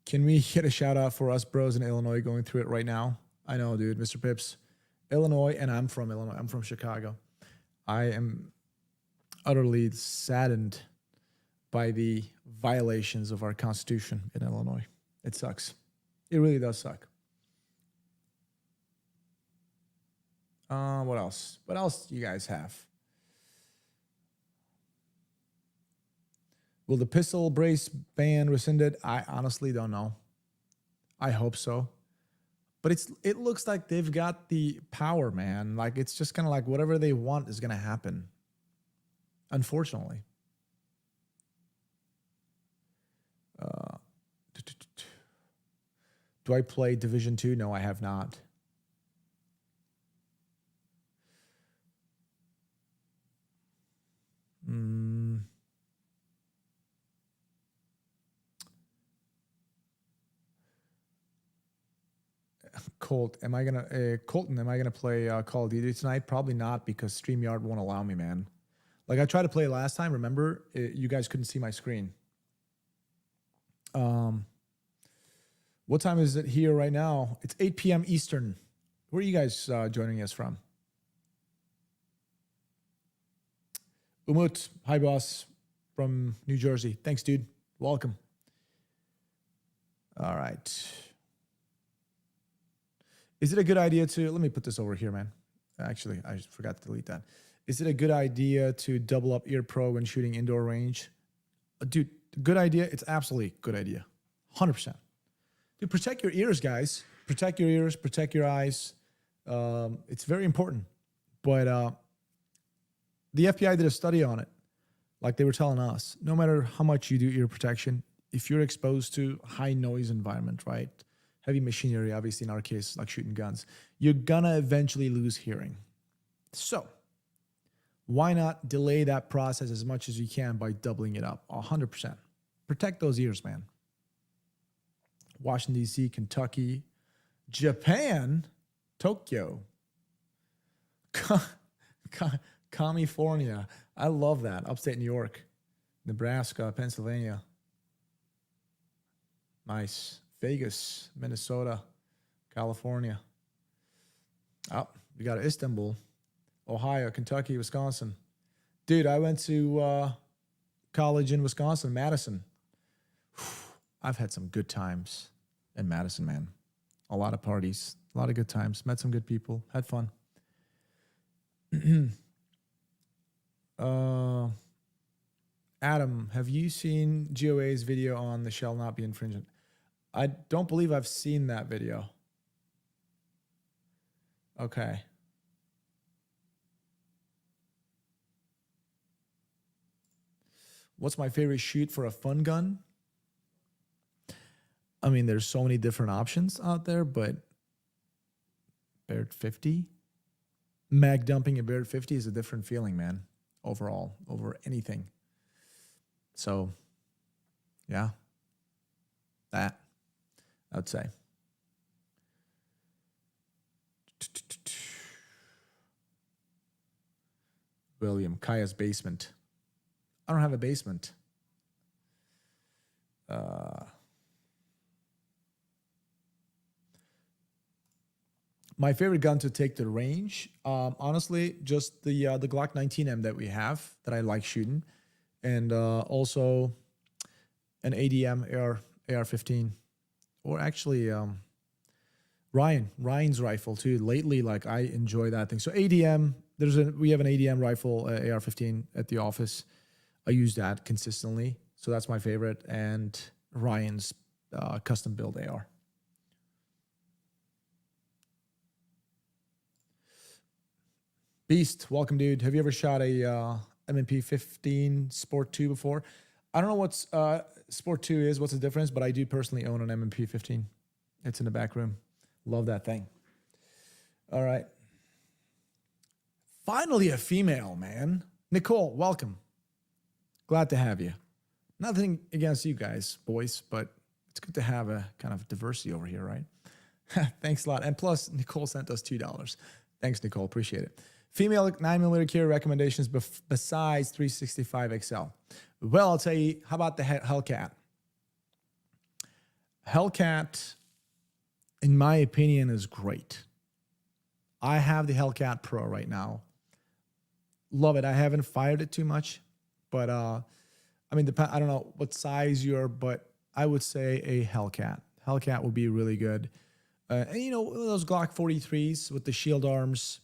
Can we get a shout out for us bros in Illinois going through it right now? I know, dude, Mr. Pips. Illinois, and I'm from Illinois. I'm from Chicago. I am utterly saddened by the violations of our Constitution in Illinois. It sucks. It really does suck. What else? What else do you guys have? Will the pistol brace ban rescinded? I honestly don't know. I hope so. But it looks like they've got the power, man. Like, it's just kind of like whatever they want is going to happen. Unfortunately. Do I play Division 2? No, I have not. Colton, am I gonna play Call of Duty tonight? Probably not, because StreamYard won't allow me, man. Like, I tried to play last time. Remember, you guys couldn't see my screen. What time is it here right now? It's 8 p.m. Eastern. Where are you guys joining us from? Umut, hi boss, from New Jersey. Thanks, dude. Welcome. All right. Is it a good idea to, let me put this over here, man. Actually, I forgot to delete that. Is it a good idea to double up Ear Pro when shooting indoor range? Dude, good idea. It's absolutely a good idea. 100%. Dude, protect your ears, guys. Protect your ears, protect your eyes. It's very important. But the FBI did a study on it. Like they were telling us, no matter how much you do ear protection, if you're exposed to high noise environment, right? Heavy machinery, obviously in our case, like shooting guns, you're gonna eventually lose hearing. So why not delay that process as much as you can by doubling it up? 100%. Protect those ears, man. Washington, D.C., Kentucky, Japan, Tokyo, California. I love that. Upstate New York, Nebraska, Pennsylvania. Nice. Vegas, Minnesota, California. Oh, we got Istanbul, Ohio, Kentucky, Wisconsin. Dude, I went to college in Wisconsin, Madison. I've had some good times in Madison, man. A lot of parties, a lot of good times. Met some good people, had fun. Adam, have you seen GOA's video on the shall not be infringement? I don't believe I've seen that video. Okay. What's my favorite shoot for a fun gun? I mean, there's so many different options out there, but Barrett 50? Mag dumping a Barrett 50 is a different feeling, man, overall, over anything. So, yeah, that, I would say. William, Kaya's basement. I don't have a basement. My favorite gun to take to range, honestly, just the Glock 19M that we have that I like shooting, and also an ADM AR-15, or actually Ryan's rifle too. Lately, like I enjoy that thing. So ADM, we have an ADM rifle, AR-15 at the office. I use that consistently, so that's my favorite. And Ryan's custom build AR. Beast, welcome, dude. Have you ever shot a M&P 15 Sport 2 before? I don't know what's Sport 2 is, what's the difference, but I do personally own an M&P 15. It's in the back room. Love that thing. All right. Finally a female, man. Nicole, welcome. Glad to have you. Nothing against you guys, boys, but it's good to have a kind of diversity over here, right? Thanks a lot. And plus, Nicole sent us $2. Thanks, Nicole. Appreciate it. Female 9mm carry recommendations besides 365 XL. Well, I'll tell you, how about the Hellcat? Hellcat, in my opinion, is great. I have the Hellcat Pro right now. Love it. I haven't fired it too much, but I mean, I don't know what size you're, but I would say a Hellcat. Hellcat would be really good. And you know, those Glock 43s with the shield arms,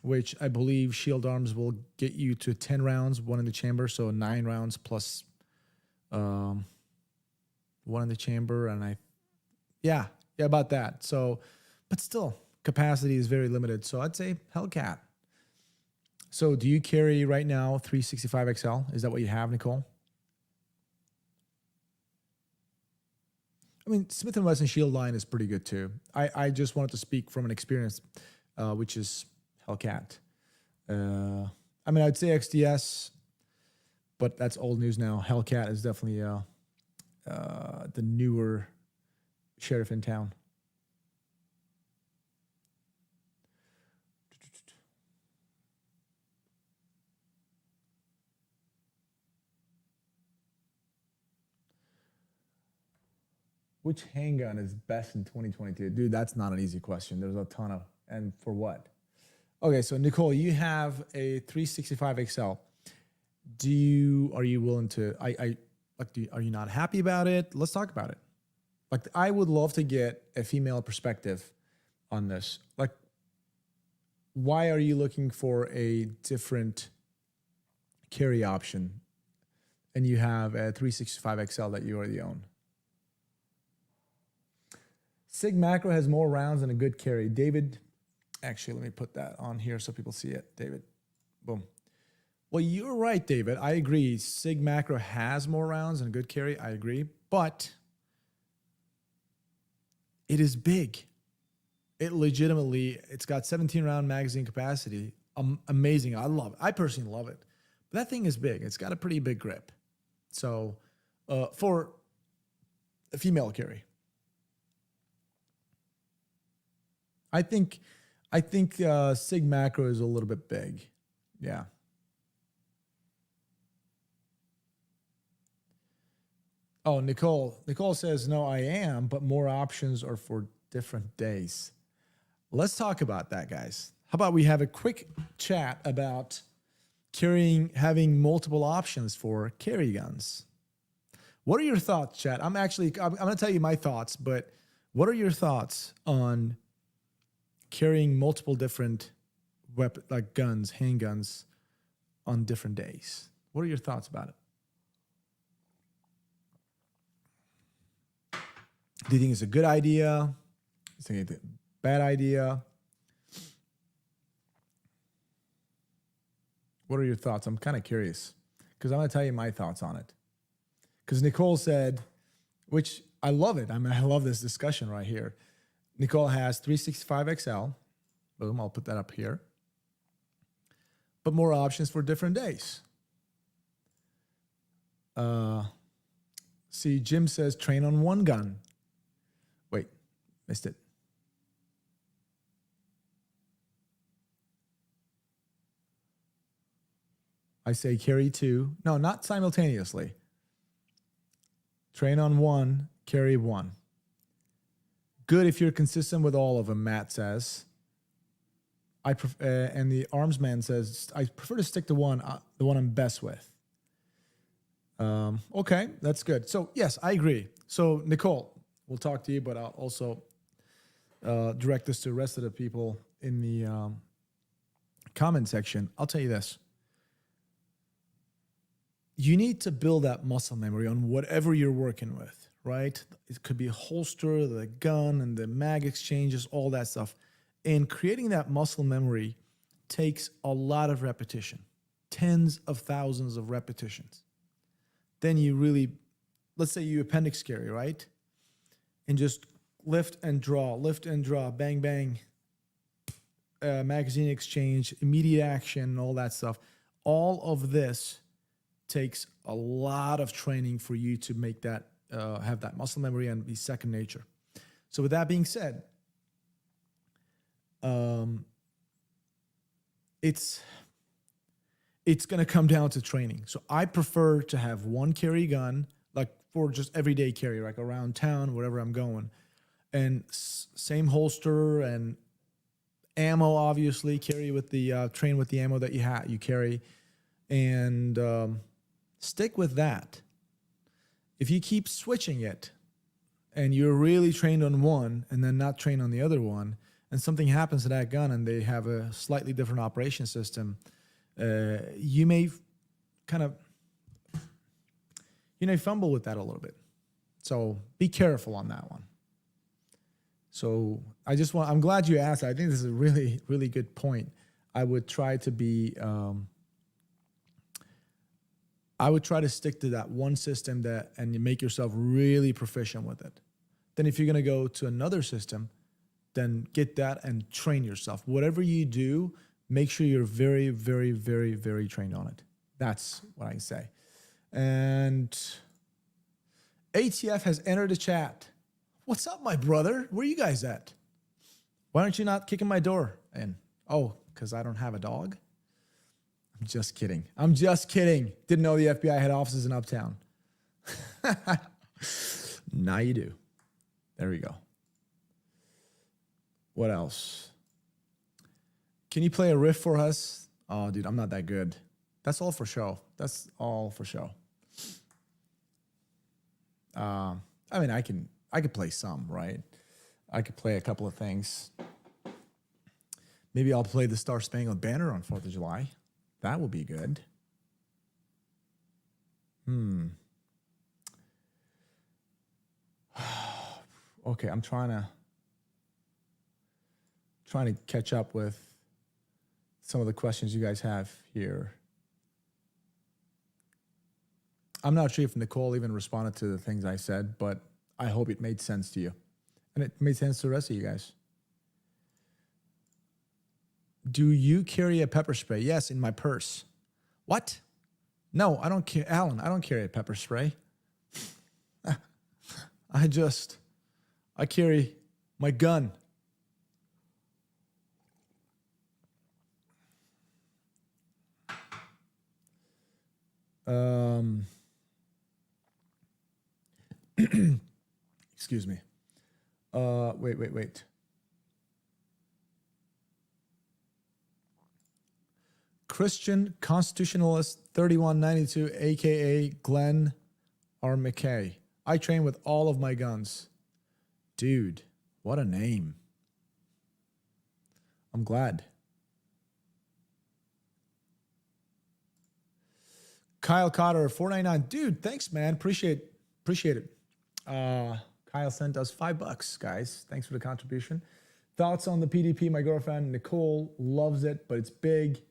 which I believe shield arms will get you to 10 rounds, one in the chamber. So 9 rounds plus one in the chamber. And yeah, about that. So, but still, capacity is very limited. So I'd say Hellcat. So do you carry right now 365 XL? Is that what you have, Nicole? I mean, Smith & Wesson Shield line is pretty good too. I just wanted to speak from an experience, which is Hellcat. I mean, I'd say XDS, but that's old news now. Hellcat is definitely the newer sheriff in town. Which handgun is best in 2022? Dude, that's not an easy question. There's a ton of, and for what? Okay, so Nicole, you have a 365 XL. Are you willing to, are you not happy about it? Let's talk about it. Like, I would love to get a female perspective on this. Like, why are you looking for a different carry option and you have a 365 XL that you already own? Sig Macro has more rounds and a good carry. David, actually, let me put that on here so people see it. David, boom. Well, you're right, David. I agree. Sig Macro has more rounds and a good carry. I agree. But it is big. It's got 17 round magazine capacity. Amazing. I love it. I personally love it. But that thing is big. It's got a pretty big grip. So for a female carry, I think Sig Macro is a little bit big. Yeah. Oh, Nicole says, no, I am, but more options are for different days. Let's talk about that, guys. How about we have a quick chat about having multiple options for carry guns? What are your thoughts, chat? I'm going to tell you my thoughts, but what are your thoughts on carrying multiple different guns, handguns on different days? What are your thoughts about it? Do you think it's a good idea? Do you think it's a bad idea? What are your thoughts? I'm kind of curious because I'm going to tell you my thoughts on it. Because Nicole said, which I love it. I mean, I love this discussion right here. Nicole has 365 XL. Boom, I'll put that up here. But more options for different days. See, Jim says train on one gun. Wait, missed it. I say carry two. No, not simultaneously. Train on one, carry one. Good if you're consistent with all of them, Matt says. And the armsman says, I prefer to stick to the one I'm best with. Okay, that's good. So yes, I agree. So Nicole, we'll talk to you, but I'll also direct this to the rest of the people in the comment section. I'll tell you this. You need to build that muscle memory on whatever you're working with, right? It could be a holster, the gun, and the mag exchanges, all that stuff. And creating that muscle memory takes a lot of repetition, tens of thousands of repetitions. Then you really, let's say you appendix carry, right? And just lift and draw, bang, bang, magazine exchange, immediate action, all that stuff. All of this takes a lot of training for you to make that, have that muscle memory and be second nature. So with that being said, it's going to come down to training. So I prefer to have one carry gun, like for just everyday carry, like around town, wherever I'm going, and same holster and ammo, obviously carry with the, train with the ammo that you carry, and stick with that. If you keep switching it and you're really trained on one and then not trained on the other one, and something happens to that gun and they have a slightly different operation system, you may kind of, fumble with that a little bit. So be careful on that one. So I'm glad you asked. I think this is a really, really good point. I would try to stick to that one system and you make yourself really proficient with it. Then if you're going to go to another system, then get that and train yourself. Whatever you do, make sure you're very, very, very, very trained on it. That's what I say. And ATF has entered the chat. What's up, my brother? Where are you guys at? Why aren't you not kicking my door in? Oh, because I don't have a dog? I'm just kidding. Didn't know the FBI had offices in Uptown. Now you do. There we go. What else? Can you play a riff for us? Oh, dude, I'm not that good. That's all for show. I mean, I could play some, right? I could play a couple of things. Maybe I'll play the Star Spangled Banner on 4th of July. That will be good. Okay, I'm trying to catch up with some of the questions you guys have here. I'm not sure if Nicole even responded to the things I said, but I hope it made sense to you. And it made sense to the rest of you guys. Do you carry a pepper spray? Yes, in my purse. What? No, I don't care. Alan, I don't carry a pepper spray. I carry my gun. Excuse me. Wait. Christian Constitutionalist 3192, aka Glenn R. McKay. I train with all of my guns. Dude, what a name. I'm glad. Kyle Cotter, 499. Dude, thanks, man. Appreciate it. Kyle sent us $5, guys. Thanks for the contribution. Thoughts on the PDP? My girlfriend Nicole loves it, but it's big.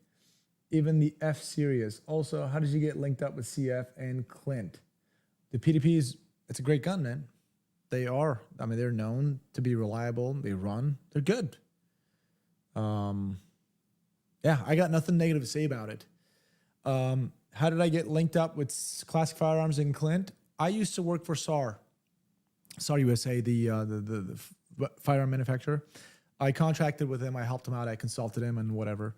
Even the F series. Also, how did you get linked up with CF and Clint? The PDPs, it's a great gun, man. They are. I mean, they're known to be reliable. They run. They're good. Yeah, I got nothing negative to say about it. How did I get linked up with Classic Firearms and Clint? I used to work for SAR USA, the firearm manufacturer. I contracted with him. I helped him out. I consulted him and whatever.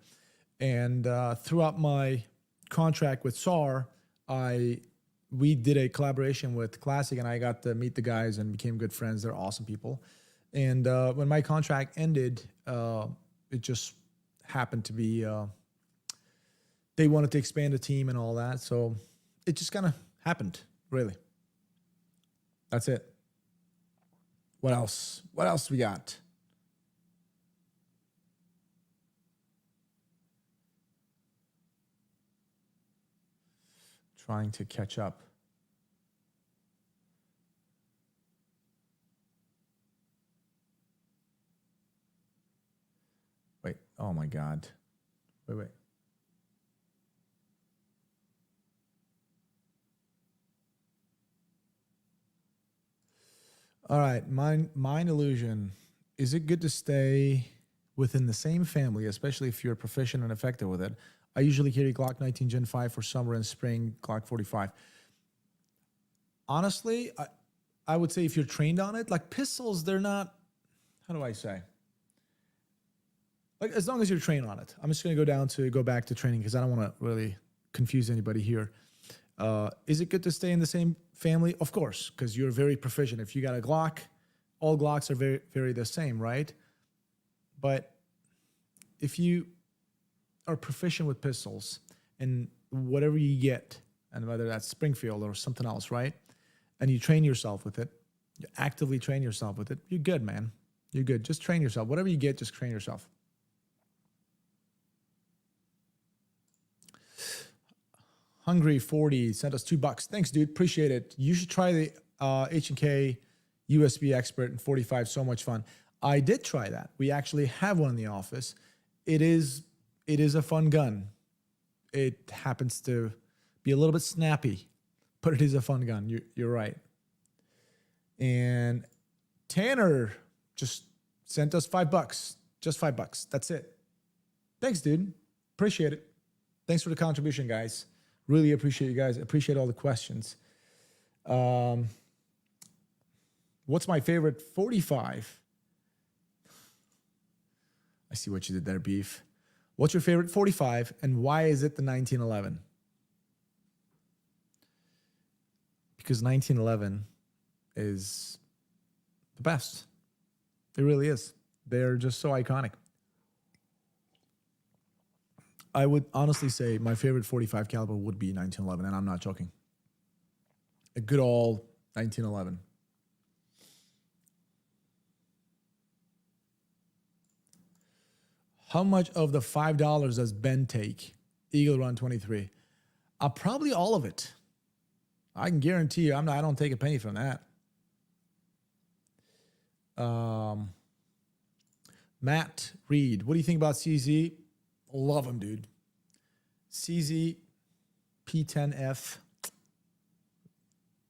And throughout my contract with SAR, we did a collaboration with Classic, and I got to meet the guys and became good friends. They're awesome people. And when my contract ended, it just happened to be, they wanted to expand the team and all that. So it just kind of happened, really. That's it. What else? What else we got? Trying to catch up. Wait, oh my God. Wait. All right, mind illusion. Is it good to stay within the same family, especially if you're proficient and effective with it? I usually carry Glock 19 Gen 5 for summer and spring, Glock 45. Honestly, I would say if you're trained on it, like pistols, they're not, how do I say? Like as long as you're trained on it. I'm just going to go back to training because I don't want to really confuse anybody here. Is it good to stay in the same family? Of course, because you're very proficient. If you got a Glock, all Glocks are very, very the same, right? But if you are proficient with pistols and whatever you get, and whether that's Springfield or something else, right? And you train yourself with it, you actively train yourself with it, you're good, man. You're good. Just train yourself. Whatever you get, just train yourself. Hungry 40 sent us $2. Thanks, dude. Appreciate it. You should try the H&K USB Expert in 45. So much fun. I did try that. We actually have one in the office. It is a fun gun. It happens to be a little bit snappy, but it is a fun gun. You're right. And Tanner just sent us $5. Just $5. That's it. Thanks, dude. Appreciate it. Thanks for the contribution, guys. Really appreciate you guys. Appreciate all the questions. What's my favorite 45? I see what you did there, Beef. What's your favorite 45 and why is it the 1911? Because 1911 is the best. It really is. They're just so iconic. I would honestly say my favorite 45 caliber would be 1911, and I'm not joking. A good old 1911. How much of the $5 does Ben take? Eagle Run 23. Probably all of it. I can guarantee you, I don't take a penny from that. Matt Reed, what do you think about CZ? Love him, dude. CZ P10F.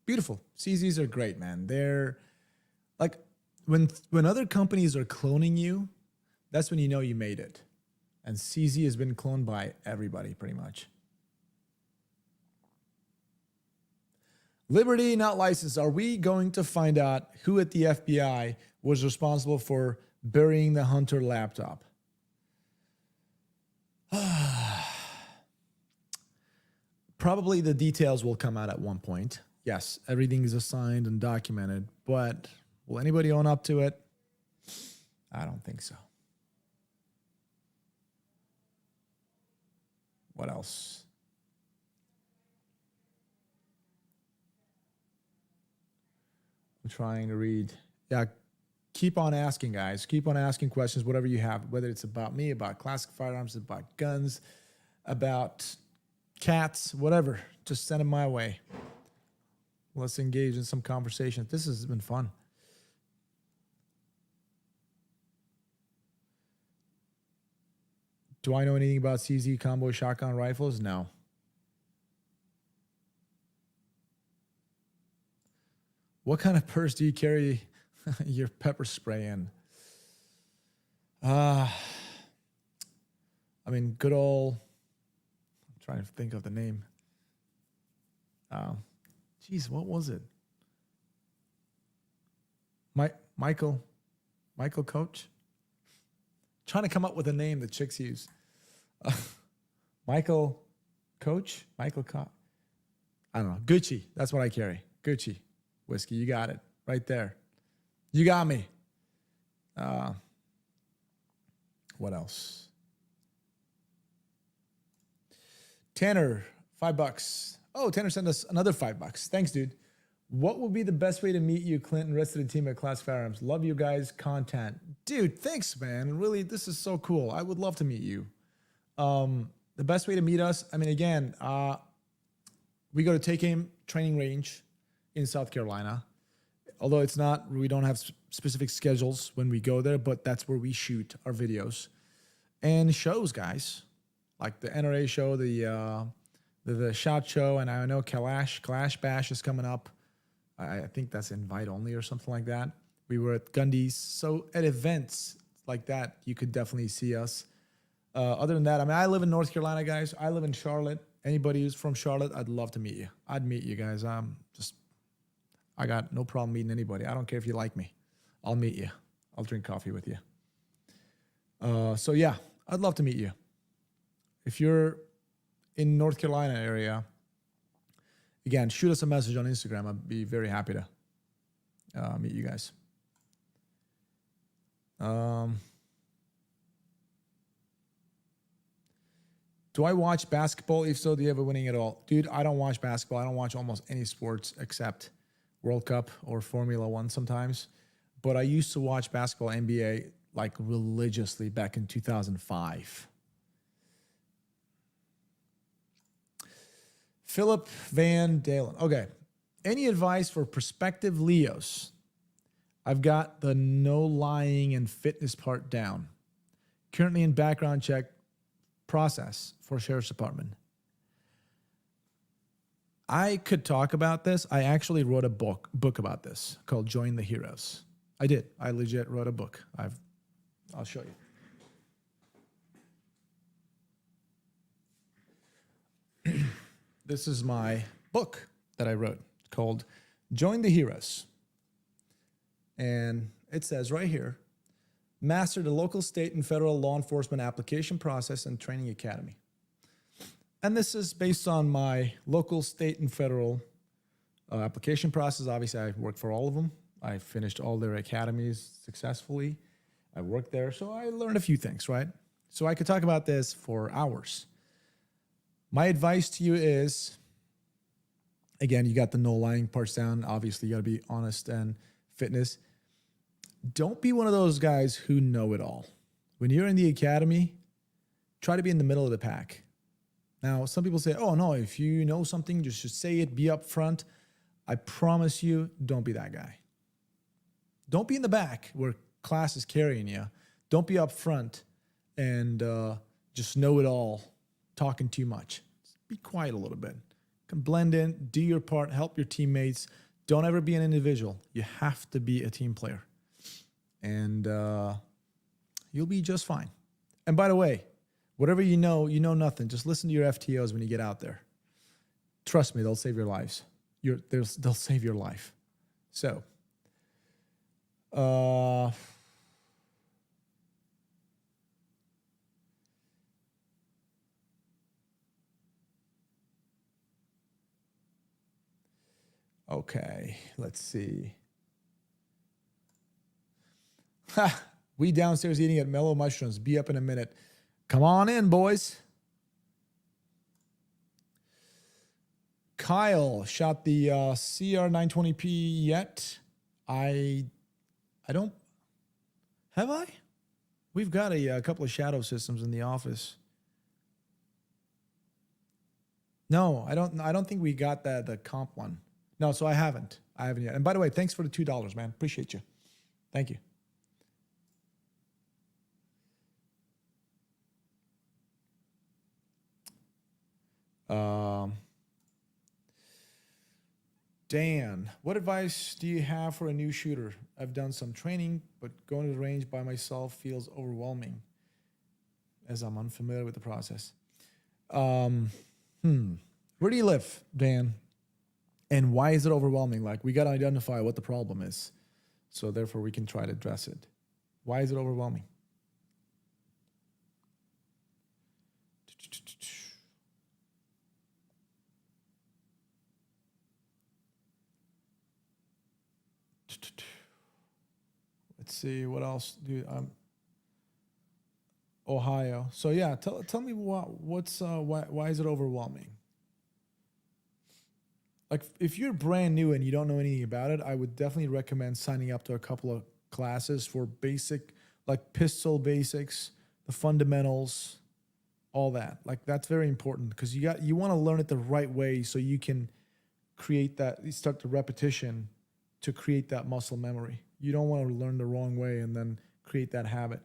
Beautiful. CZs are great, man. They're like when other companies are cloning you, that's when you know you made it. And CZ has been cloned by everybody pretty much. Liberty, not licensed. Are we going to find out who at the FBI was responsible for burying the Hunter laptop? Probably the details will come out at one point. Yes, everything is assigned and documented, but will anybody own up to it? I don't think so. What else? I'm trying to read. Yeah, keep on asking, guys. Keep on asking questions, whatever you have, whether it's about me, about classic firearms, about guns, about cats, whatever. Just send them my way. Let's engage in some conversation. This has been fun. Do I know anything about CZ combo shotgun rifles? No. What kind of purse do you carry your pepper spray in? I mean, good old, I'm trying to think of the name. Geez, what was it? Michael Coach? Trying to come up with a name that chicks use. Michael Coach? Michael I don't know. Gucci. That's what I carry. Gucci whiskey. You got it. Right there. You got me. What else? Tanner, $5. Oh, Tanner sent us another $5. Thanks, dude. What would be the best way to meet you, Clint, and the rest of the team at Class Firearms? Love you guys' content. Dude, thanks, man. Really, this is so cool. I would love to meet you. The best way to meet us, I mean, again, we go to Take Aim Training Range in South Carolina. Although it's not, we don't have specific schedules when we go there, but that's where we shoot our videos. And shows, guys. Like the NRA show, the SHOT Show, and I know Kalash Bash is coming up. I think that's invite only or something like that. We were at Gundy's. So at events like that, you could definitely see us. Other than that, I mean, I live in North Carolina, guys. I live in Charlotte. Anybody who's from Charlotte, I'd love to meet you. I'd meet you guys. I got no problem meeting anybody. I don't care if you like me. I'll meet you. I'll drink coffee with you. So yeah, I'd love to meet you. If you're in North Carolina area, again, shoot us a message on Instagram. I'd be very happy to meet you guys. Do I watch basketball? If so, do you have a winning at all? Dude, I don't watch basketball. I don't watch almost any sports except World Cup or Formula One sometimes. But I used to watch basketball, NBA, like religiously back in 2005. Philip Van Dalen. Okay. Any advice for prospective Leos? I've got the no lying and fitness part down. Currently in background check process for Sheriff's Department. I could talk about this. I actually wrote a book about this called Join the Heroes. I did. I legit wrote a book. I'll show you. This is my book that I wrote called Join the Heroes. And it says right here, master the local, state, and federal law enforcement application process and training academy. And this is based on my local, state, and federal application process. Obviously, I worked for all of them. I finished all their academies successfully. I worked there, so I learned a few things, right? So I could talk about this for hours. My advice to you is, again, you got the no lying parts down. Obviously, you got to be honest and fitness. Don't be one of those guys who know it all. When you're in the academy, try to be in the middle of the pack. Now, some people say, oh, no, if you know something, just say it, be upfront. I promise you, don't be that guy. Don't be in the back where class is carrying you. Don't be up front and just know it all, talking too much. Be quiet a little bit. Can blend in, do your part, help your teammates. Don't ever be an individual. You have to be a team player. And you'll be just fine. And by the way, whatever you know nothing. Just listen to your FTOs when you get out there. Trust me, they'll save your lives. They'll save your life. So, okay, let's see. We downstairs eating at Mellow Mushrooms. Be up in a minute. Come on in, boys. Kyle shot the CR920P yet. I don't. Have I? We've got a couple of shadow systems in the office. No, I don't think we got the comp one. No, so I haven't yet. And by the way, thanks for the $2, man. Appreciate you. Thank you. Dan, what advice do you have for a new shooter? I've done some training, but going to the range by myself feels overwhelming as I'm unfamiliar with the process. Where do you live, Dan? And why is it overwhelming? Like, we got to identify what the problem is. So therefore we can try to address it. Why is it overwhelming? Let's see what else. Ohio. So yeah, tell me why is it overwhelming? Like if you're brand new and you don't know anything about it, I would definitely recommend signing up to a couple of classes for basic, like pistol basics, the fundamentals, all that. Like that's very important because you want to learn it the right way so you can create that, you start the repetition to create that muscle memory. You don't want to learn the wrong way and then create that habit.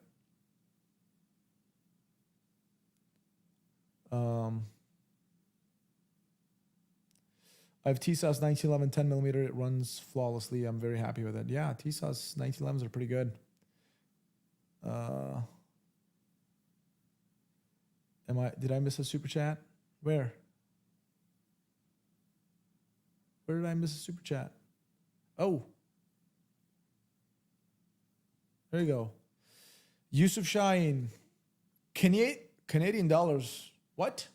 I have TSAS 1911 10 millimeter. It runs flawlessly. I'm very happy with it. Yeah, TSAS 1911s are pretty good. Did I miss a super chat? Where did I miss a super chat? Oh, there you go. Yusuf Shine, Canadian dollars. What?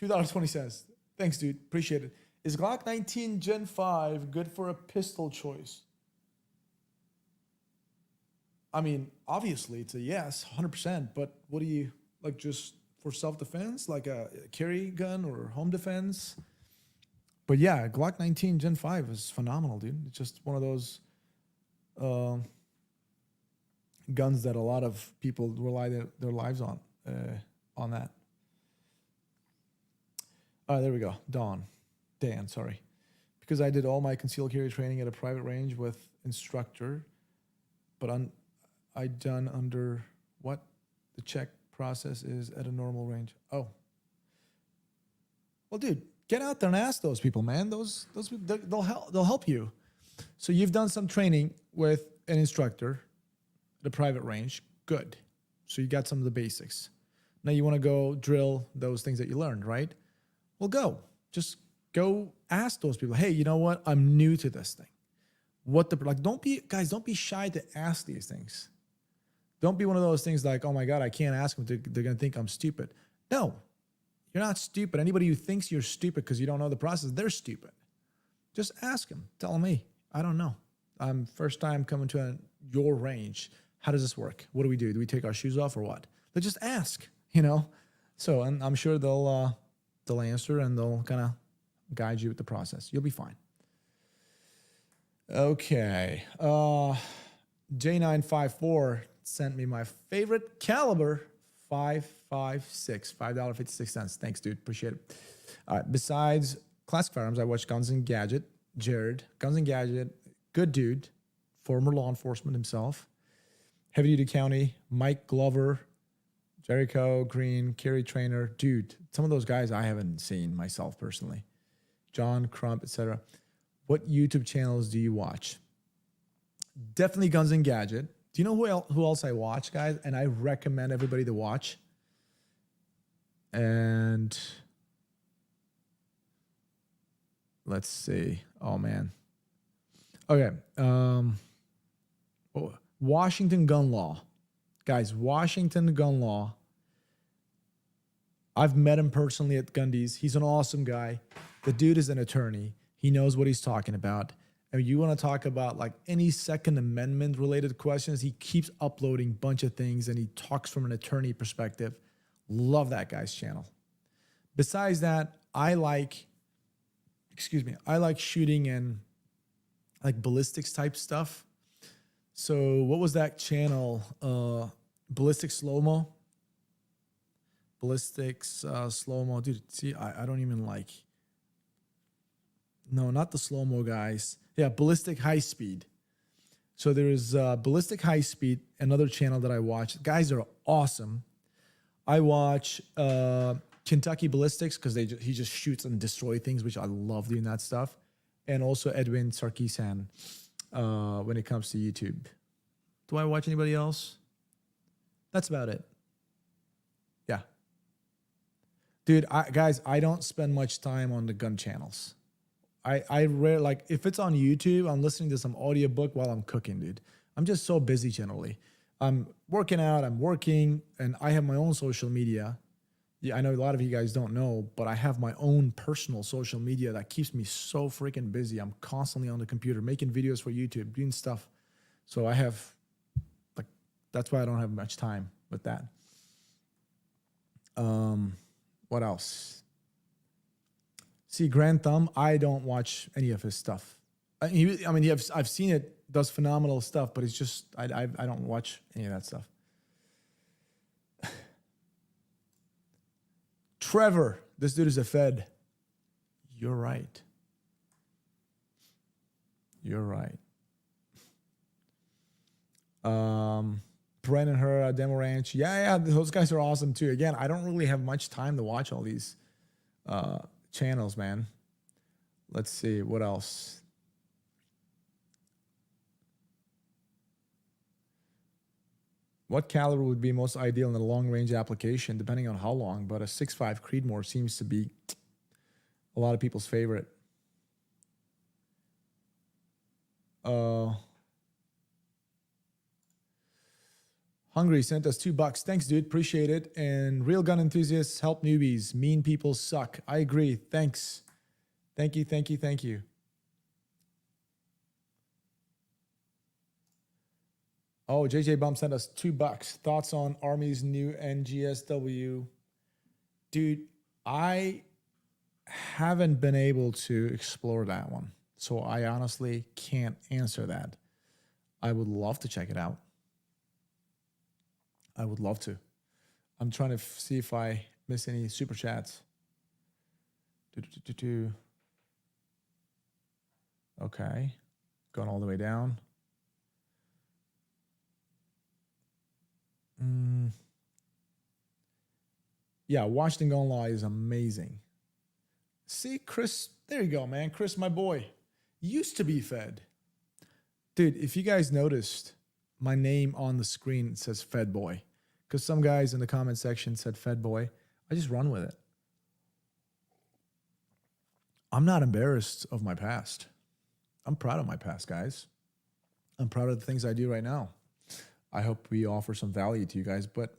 $2.20. Thanks, dude. Appreciate it. Is Glock 19 Gen 5 good for a pistol choice? I mean, obviously it's a yes, 100%. But what do you like? Just for self-defense, like a carry gun or home defense? But yeah, Glock 19 Gen 5 is phenomenal, dude. It's just one of those guns that a lot of people rely their lives on that. There we go. Dan, sorry. Because I did all my concealed carry training at a private range with instructor, but I done under what the check process is at a normal range. Oh, well, dude, get out there and ask those people, man. Those they'll help you. So you've done some training with an instructor at a private range. Good. So you got some of the basics. Now you want to go drill those things that you learned, right? Well, go. Just go ask those people, hey, you know what? I'm new to this thing. Don't be shy to ask these things. Don't be one of those things like, oh my God, I can't ask them. They're going to think I'm stupid. No, you're not stupid. Anybody who thinks you're stupid because you don't know the process, they're stupid. Just ask them. Tell them, hey, I don't know. I'm first time coming to your range. How does this work? What do we do? Do we take our shoes off or what? They just ask, So, and I'm sure they'll answer and they'll kind of guide you with the process. You'll be fine. Okay. J954 sent me my favorite caliber, 5.56, $5.56. Thanks, dude. Appreciate it. All right. Besides classic firearms, I watch Guns and Gadget. Jared, Guns and Gadget, good dude, former law enforcement himself. Heavy Duty County, Mike Glover, Jericho Green, Kerry Trainer, dude. Some of those guys I haven't seen myself personally. John Crump, etc. What YouTube channels do you watch? Definitely Guns and Gadget. Do you know who else I watch, guys? And I recommend everybody to watch. And let's see. Oh man. Okay. Washington Gun Law. Guys, Washington Gun Law. I've met him personally at Gundy's. He's an awesome guy. The dude is an attorney. He knows what he's talking about. And you want to talk about like any Second Amendment related questions, he keeps uploading a bunch of things and he talks from an attorney perspective. Love that guy's channel. Besides that, I like shooting and like ballistics type stuff. So what was that channel? Ballistics Slow-Mo. Ballistics Slow-Mo. Dude, see, I don't even like. No, not the slow-mo guys. Yeah, Ballistic High Speed. So there is Ballistic High Speed, another channel that I watch. Guys are awesome. I watch Kentucky Ballistics because he just shoots and destroys things, which I love doing that stuff. And also Edwin Sarkisian when it comes to YouTube. Do I watch anybody else? That's about it. Yeah. Dude, guys, I don't spend much time on the gun channels. I rarely, like, if it's on YouTube, I'm listening to some audiobook while I'm cooking, dude. I'm just so busy generally. I'm working out, I'm working, and I have my own social media. Yeah, I know a lot of you guys don't know, but I have my own personal social media that keeps me so freaking busy. I'm constantly on the computer making videos for YouTube, doing stuff. So I have, like, that's why I don't have much time with that. What else? See, Grand Thumb, I don't watch any of his stuff. I've seen it, does phenomenal stuff, but it's just, I don't watch any of that stuff. Trevor, this dude is a Fed. You're right. You're right. Brennan Herrera, Demo Ranch. Yeah, those guys are awesome too. Again, I don't really have much time to watch all these channels, man. Let's see, what else? What caliber would be most ideal in a long-range application, depending on how long, but a 6.5 Creedmoor seems to be a lot of people's favorite. Hungry sent us $2. Thanks, dude. Appreciate it. And Real Gun Enthusiasts help newbies. Mean people suck. I agree. Thanks. Thank you, thank you, thank you. Oh, JJ Bump sent us $2. Thoughts on Army's new NGSW? Dude, I haven't been able to explore that one, so I honestly can't answer that. I would love to check it out. I would love to. I'm trying to see if I miss any super chats. Okay. Going all the way down. Yeah, Washington Gun Law is amazing. See, Chris, there you go, man. Chris, my boy, used to be Fed. Dude, if you guys noticed, my name on the screen says Fed Boy, because some guys in the comment section said Fed Boy. I just run with it. I'm not embarrassed of my past. I'm proud of my past, guys. I'm proud of the things I do right now. I hope we offer some value to you guys, but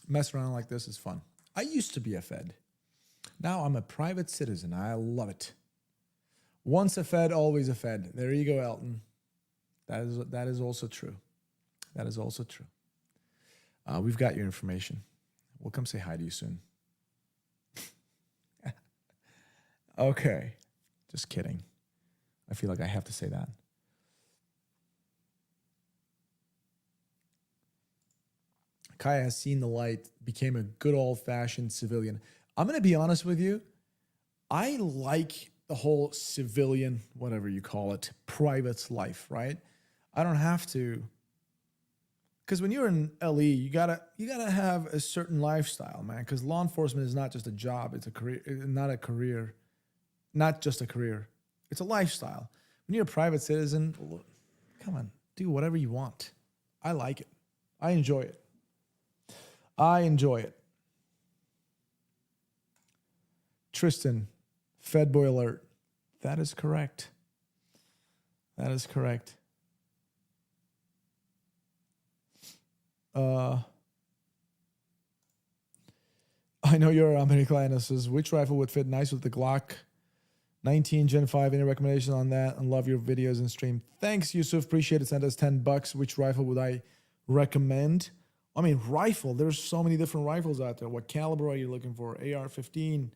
mess around like this is fun. I used to be a Fed. Now I'm a private citizen. I love it. Once a Fed, always a Fed. There you go, Elton. That is also true. That is also true. We've got your information. We'll come say hi to you soon. Okay. Just kidding. I feel like I have to say that. Kaya has seen the light, became a good old-fashioned civilian. I'm going to be honest with you. I like the whole civilian, whatever you call it, private life, right? I don't have to. Because when you're in LE, you gotta have a certain lifestyle, man. Because law enforcement is not just a job; it's a career, not just a career. It's a lifestyle. When you're a private citizen, come on, do whatever you want. I like it. I enjoy it. I enjoy it. Tristan, Fed Boy alert. That is correct. That is correct. I know you're Americana says, which rifle would fit nice with the Glock 19 Gen 5? Any recommendation on that? And love your videos and stream. Thanks, Yusuf. Appreciate it. Send us $10. Which rifle would I recommend? I mean, rifle. There's so many different rifles out there. What caliber are you looking for? AR-15,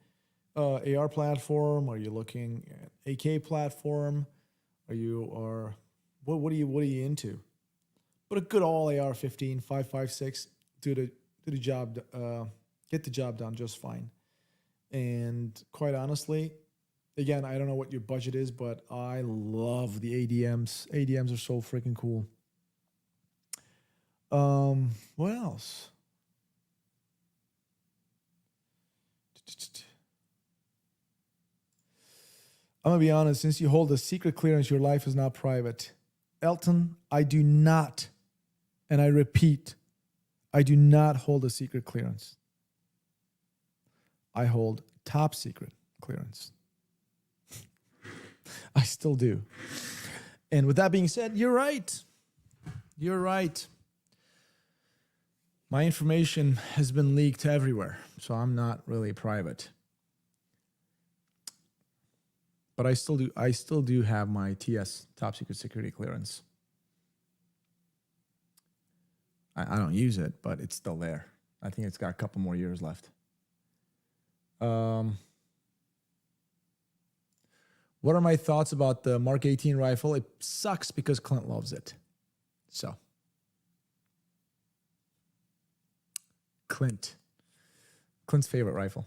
AR platform? Are you looking at AK platform? What are you into? But a good all AR-15, 5.56, do the job, get the job done just fine. And quite honestly, again, I don't know what your budget is, but I love the ADMs. ADMs are so freaking cool. What else? I'm gonna be honest, since you hold a secret clearance, your life is not private. Elton, I do not, and I repeat, I do not hold a secret clearance. I hold top secret clearance. I still do. And with that being said, you're right. You're right. My information has been leaked everywhere, so I'm not really private. But I still do have my TS, top secret security clearance. I don't use it, but it's still there. I think it's got a couple more years left. Um, what are my thoughts about the Mark 18 rifle? It sucks because Clint loves it. So, Clint's favorite rifle.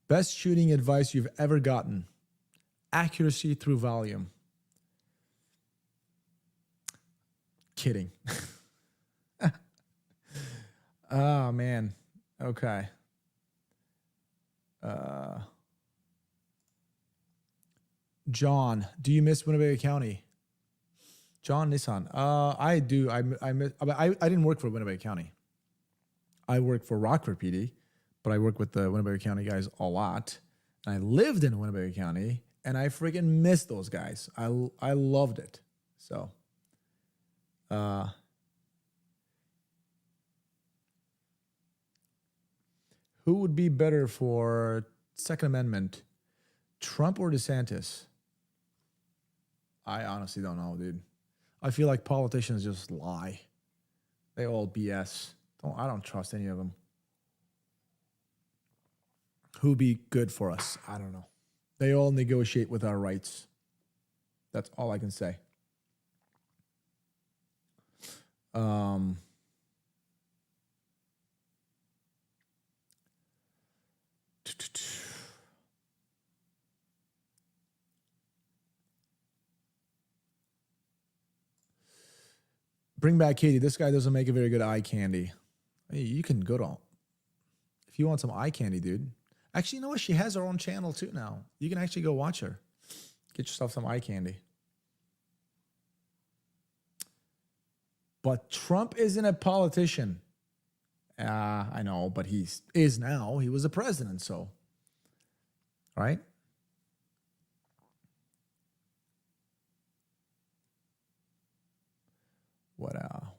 Best shooting advice you've ever gotten. Accuracy through volume. Kidding. Oh, man. Okay. John, do you miss Winnebago County? John Nissan. I do. I miss. I didn't work for Winnebago County. I worked for Rockford PD, but I work with the Winnebago County guys a lot. And I lived in Winnebago County, and I freaking missed those guys. I loved it. So, who would be better for Second Amendment, Trump or DeSantis? I honestly don't know, dude. I feel like politicians just lie. They all BS. I don't trust any of them. Who'd be good for us? I don't know. They all negotiate with our rights. That's all I can say. Bring back Katie. This guy doesn't make a very good eye candy. Hey, you can go to, if you want some eye candy, dude. Actually, you know what? She has her own channel too now. You can actually go watch her. Get yourself some eye candy. But Trump isn't a politician. I know, but he is now. He was a president, so. Right?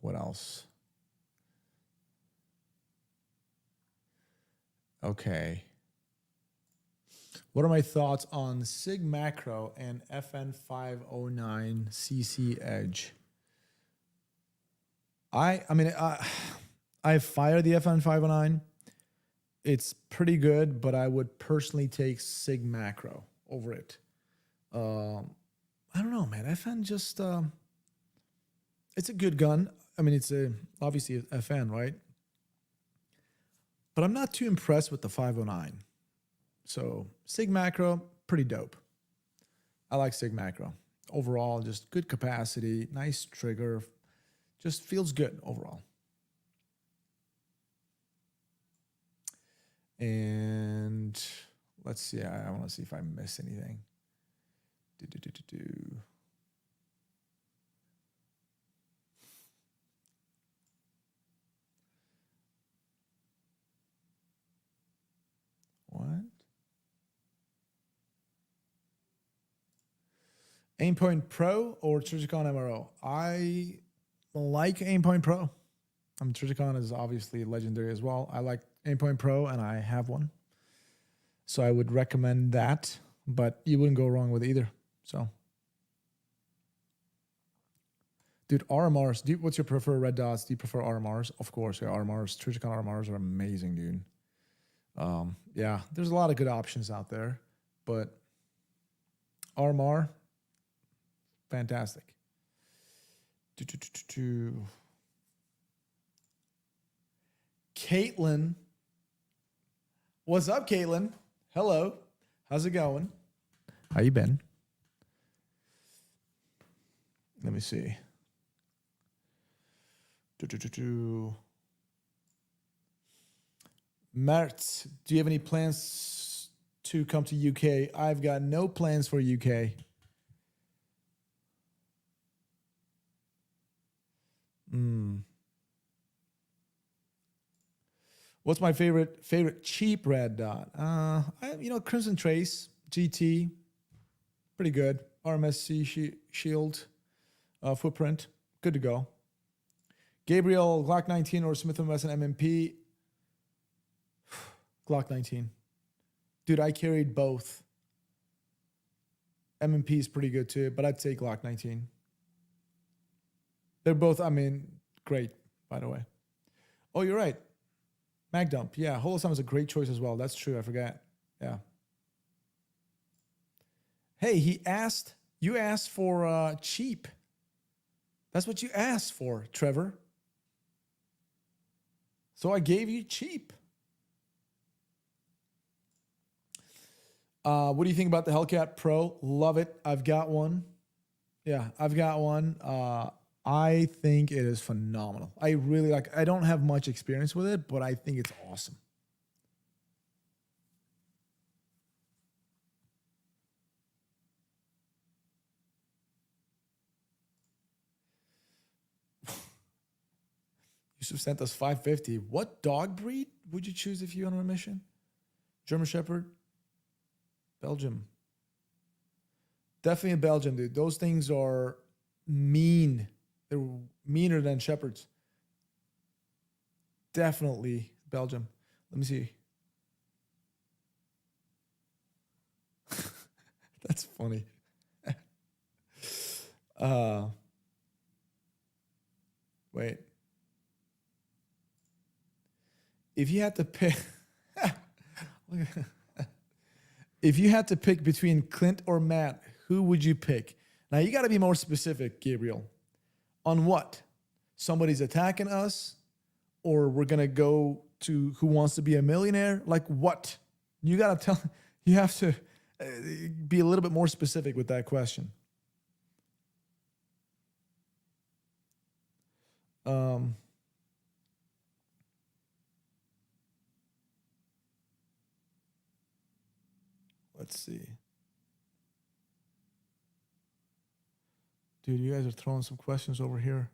What else? Okay. What are my thoughts on Sig Macro and FN509 CC Edge? I fire the FN509. It's pretty good, but I would personally take Sig Macro over it. I don't know, man. FN just it's a good gun. I mean, it's obviously a FN, right? But I'm not too impressed with the 509. So Sig Macro, pretty dope. I like Sig Macro. Overall, just good capacity, nice trigger, just feels good overall. And let's see, I want to see if I miss anything. What? Aimpoint Pro or Trijicon MRO? I like Aimpoint Pro. Trijicon is obviously legendary as well. I like Aimpoint Pro, and I have one. So I would recommend that, but you wouldn't go wrong with either. So, dude, RMRs. What's your preferred red dots? Do you prefer RMRs? Of course, yeah, RMRs. Trijicon RMRs are amazing, dude. Yeah, there's a lot of good options out there, but RMR, fantastic. Caitlin. What's up, Caitlin? Hello. How's it going? How you been? Let me see. Mert, do you have any plans to come to UK? I've got no plans for UK. What's my favorite cheap red dot? Crimson Trace GT, pretty good. RMSC shield, footprint, good to go. Gabriel, Glock 19 or Smith & Wesson MMP? Glock 19. Dude, I carried both. MMP is pretty good too, but I'd say Glock 19. They're both, great. by the way. Oh, you're right. Mag Dump. Yeah, Holosum is a great choice as well. That's true. I forgot. Yeah. Hey, you asked for cheap. That's what you asked for, Trevor. So I gave you cheap. What do you think about the Hellcat Pro? Love it. I've got one. Yeah, I've got one. I think it is phenomenal. I really like. I don't have much experience with it, but I think it's awesome. Yusuf sent us 550. What dog breed would you choose if you went on a mission? German Shepherd? Belgium. Definitely a Belgium, dude. Those things are mean. They're meaner than Shepherds. Definitely Belgium. Let me see. That's funny. Wait. If you had to pick, if you had to pick between Clint or Matt, who would you pick? Now you got to be more specific, Gabriel. On what? Somebody's attacking us, or we're gonna go to Who Wants to Be a Millionaire? Like what? You got to tell. You have to be a little bit more specific with that question. Let's see. Dude, you guys are throwing some questions over here.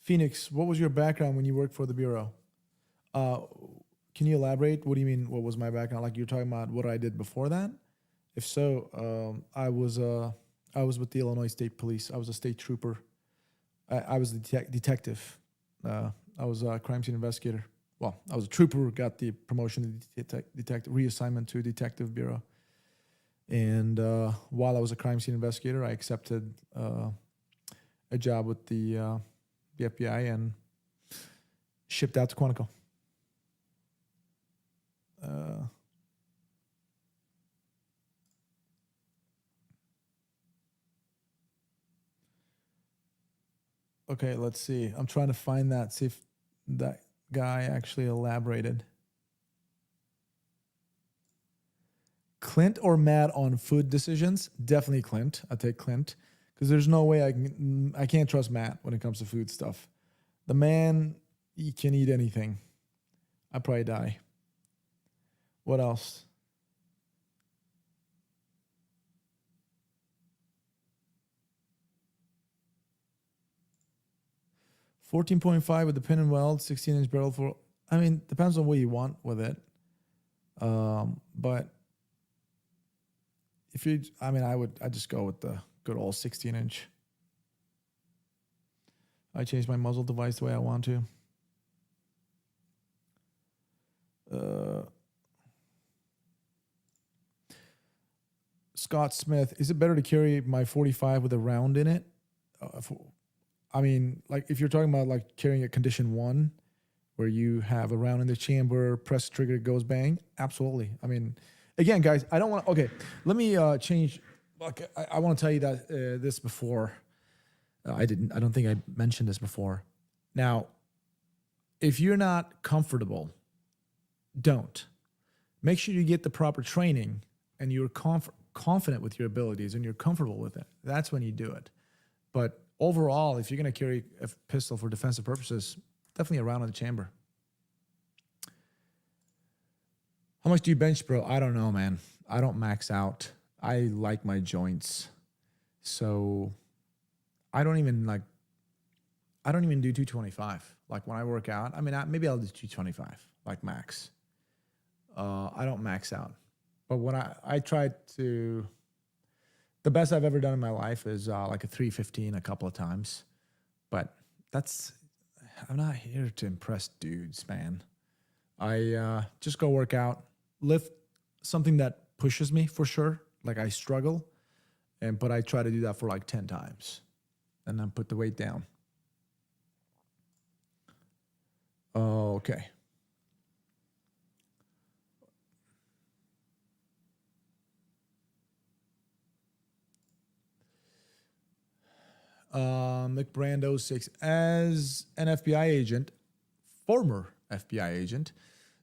Phoenix, what was your background when you worked for the Bureau? Can you elaborate? What do you mean, what was my background? Like you're talking about what I did before that? If so, I was with the Illinois State Police. I was a state trooper. I was a detective. I was a crime scene investigator. Well, I was a trooper, got the promotion to detective, reassignment to Detective Bureau. And while I was a crime scene investigator, I accepted a job with the FBI and shipped out to Quantico. Okay, let's see. I'm trying to find that, see if that guy actually elaborated. Clint or Matt on food decisions? Definitely Clint. I take Clint because there's no way I can't trust Matt when it comes to food stuff. The man, he can eat anything. I'd probably die. What else? 14.5 with the pin and weld, 16-inch barrel for. I mean, depends on what you want with it. But if you, I mean, I just go with the good old 16-inch. I change my muzzle device the way I want to. Scott Smith, is it better to carry my 45 with a round in it? I mean, like if you're talking about like carrying a condition 1 where you have a round in the chamber, press the trigger, it goes bang. Absolutely. I mean, again, guys, I don't want to, okay, let me change. Like, I want to tell you that this before. I don't think I mentioned this before. Now, if you're not comfortable, don't. Make sure you get the proper training and you're confident with your abilities and you're comfortable with it. That's when you do it. But overall, if you're going to carry a pistol for defensive purposes, definitely a round in the chamber. How much do you bench, bro? I don't know, man. I don't max out. I like my joints. So I don't even do 225. Like when I work out, I mean, maybe I'll do 225, like max. I don't max out. But when I tried to, the best I've ever done in my life is like a 315 a couple of times. But I'm not here to impress dudes, man. I just go work out, lift something that pushes me for sure. Like I struggle but I try to do that for like 10 times and then put the weight down. Okay. Mick Brando 6. As an FBI agent, former FBI agent,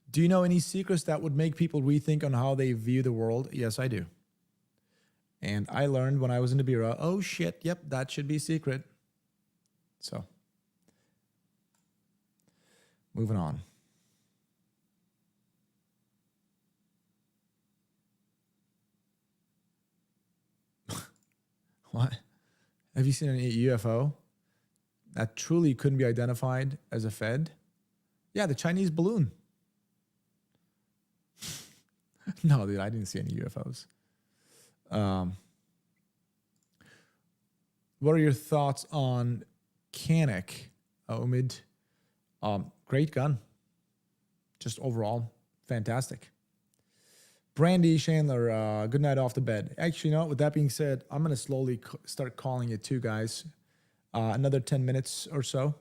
do you know any secrets that would make people rethink on how they view the world? Yes, I do. And I learned when I was in the bureau, oh shit, yep, that should be secret. So, moving on. What? Have you seen an UFO that truly couldn't be identified as a Fed? Yeah, the Chinese balloon. No, dude, I didn't see any UFOs. What are your thoughts on Canik, Omid? Great gun. Just overall, fantastic. Brandy Chandler, good night off the bed. Actually, you know, with that being said, I'm going to slowly start calling it too, guys. Another 10 minutes or so.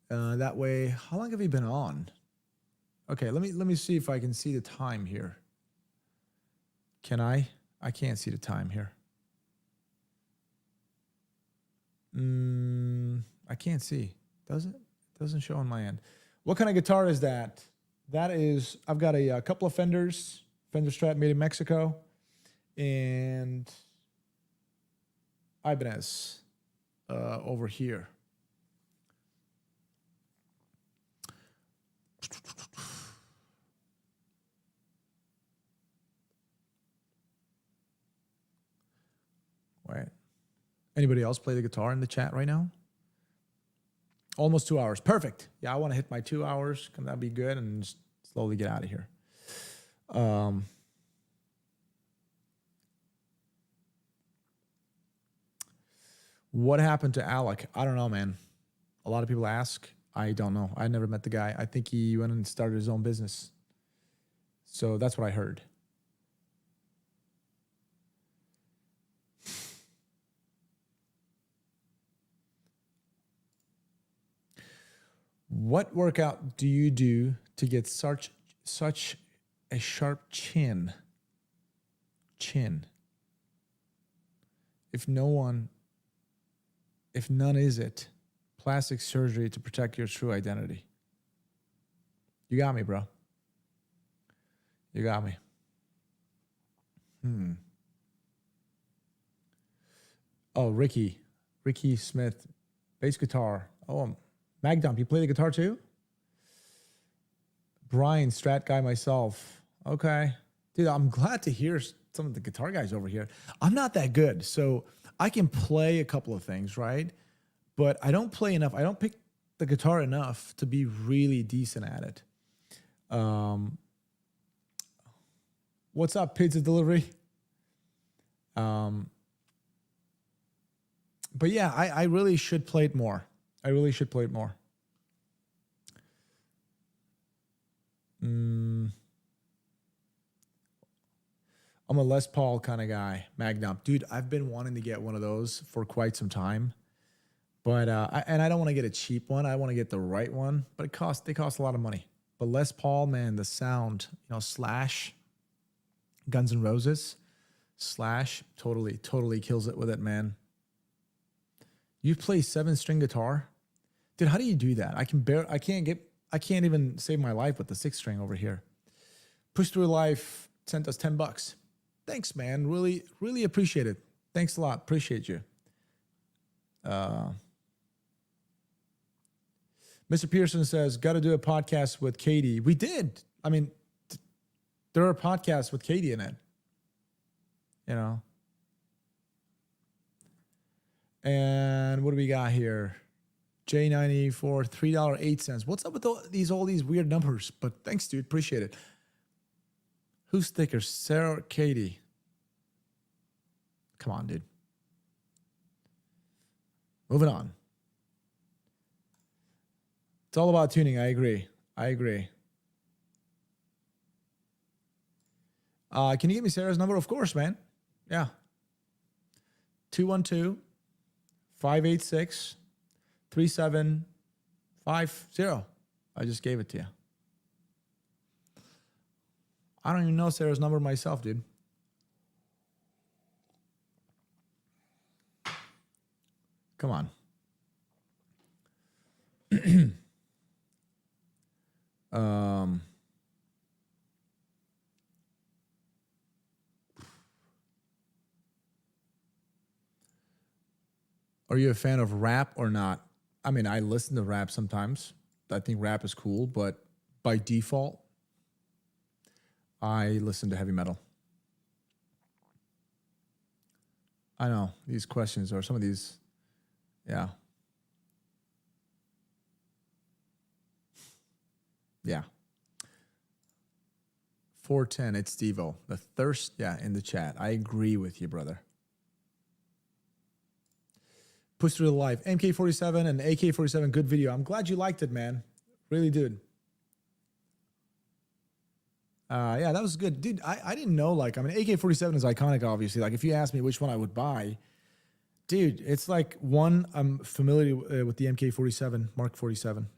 That way, how long have you been on? Okay, let me see if I can see the time here. Can I? I can't see the time here. I can't see. Does it? It doesn't show on my end. What kind of guitar is that? That is, I've got a couple of Fenders, Fender Strat made in Mexico, and Ibanez over here. Wait. Anybody else play the guitar in the chat right now? Almost 2 hours. Perfect. Yeah, I want to hit my 2 hours. Can that be good? And just slowly get out of here. What happened to Alec? I don't know, man. A lot of people ask. I don't know. I never met the guy. I think he went and started his own business. So that's what I heard. What workout do you do to get such a sharp chin? If none is it, plastic surgery to protect your true identity. You got me, bro. You got me. Oh, Ricky Smith, bass guitar. Oh, Magdump, you play the guitar too? Brian, Strat guy myself. Okay. Dude, I'm glad to hear some of the guitar guys over here. I'm not that good, so I can play a couple of things, right? But I don't play enough. I don't pick the guitar enough to be really decent at it. What's up, pizza delivery? But yeah, I really should play it more. I really should play it more. I'm a Les Paul kind of guy. Magnum. Dude, I've been wanting to get one of those for quite some time. But I don't want to get a cheap one. I want to get the right one. But they cost a lot of money. But Les Paul, man, the sound, Slash, Guns N' Roses, Slash, totally kills it with it, man. You play 7-string guitar? Dude, how do you do that? I can't even save my life with the 6-string over here. Push Through Life sent us $10. Thanks, man. Really, really appreciate it. Thanks a lot. Appreciate you. Mr. Pearson says, got to do a podcast with Katie. We did. I mean, there are podcasts with Katie in it. And what do we got here? J94, $3.08. What's up with all these weird numbers? But thanks, dude. Appreciate it. Who's thicker, Sarah or Katie? Come on, dude. Moving on. It's all about tuning. I agree. Can you give me Sarah's number? Of course, man. Yeah. 212 586 3750. I just gave it to you. I don't even know Sarah's number myself, dude. Come on. Are you a fan of rap or not? I mean, I listen to rap sometimes. I think rap is cool, but by default, I listen to heavy metal. I know these questions or some of these, yeah. Yeah. 410, it's Stevo. The thirst, yeah, in the chat. I agree with you, brother. Push through the life. MK47 and AK47, good video. I'm glad you liked it, man. Really did. Yeah, that was good. Dude, I didn't know, like, I mean, AK-47 is iconic, obviously. Like, if you ask me which one I would buy, dude, it's like, one, I'm familiar with the MK-47, Mark 47,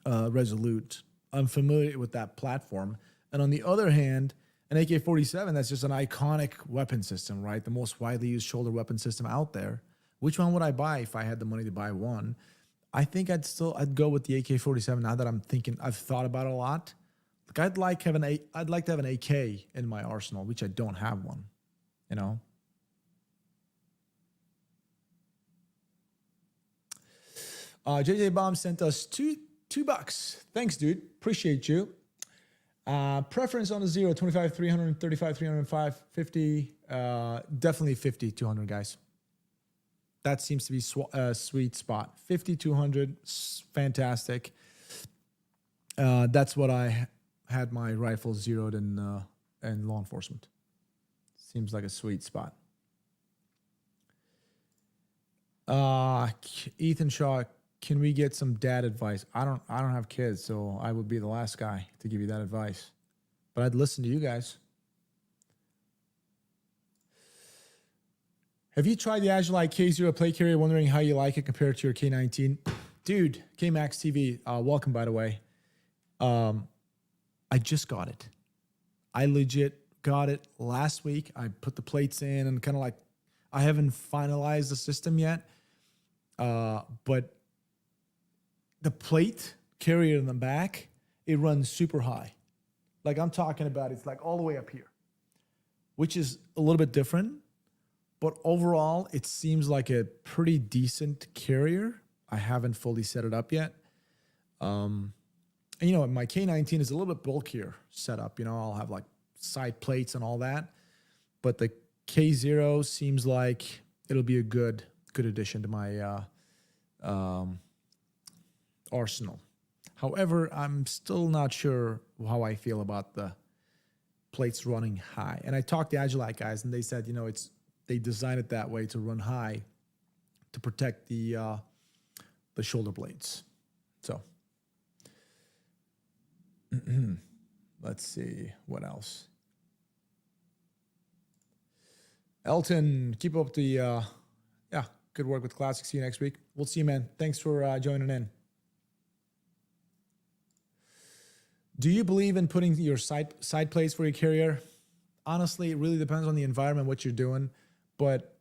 Resolute. I'm familiar with that platform. And on the other hand, an AK-47, that's just an iconic weapon system, right? The most widely used shoulder weapon system out there. Which one would I buy if I had the money to buy one? I think I'd go with the AK-47 now that I'm thinking, I've thought about it a lot. Like I'd like to have an AK in my arsenal, which I don't have one, you know? JJ Bomb sent us $2. Thanks, dude. Appreciate you. Preference on the 0, 25, 300, 35, 305, 50. Definitely 50, 200, guys. That seems to be a sweet spot. 50, 200, fantastic. That's what I had my rifle zeroed in law enforcement. Seems like a sweet spot. Ethan Shaw, can we get some dad advice? I don't have kids, so I would be the last guy to give you that advice. But I'd listen to you guys. Have you tried the Agilite K0 plate carrier? Wondering how you like it compared to your K19? Dude, K-Max TV, welcome, by the way. I just got it. I legit got it last week. I put the plates in and kind of like, I haven't finalized the system yet. But the plate carrier in the back, it runs super high. Like I'm talking about, it's like all the way up here, which is a little bit different. But overall, it seems like a pretty decent carrier. I haven't fully set it up yet. And, you know, my K19 is a little bit bulkier setup. You know, I'll have like side plates and all that. But the K0 seems like it'll be a good addition to my arsenal. However, I'm still not sure how I feel about the plates running high. And I talked to Agilite guys, and they said, you know, they designed it that way to run high to protect the shoulder blades. So let's see what else. Elton, keep up the good work with Classic. See you next week. We'll see you, man. Thanks for joining in. Do you believe in putting your side plates for your carrier? Honestly, it really depends on the environment, what you're doing. But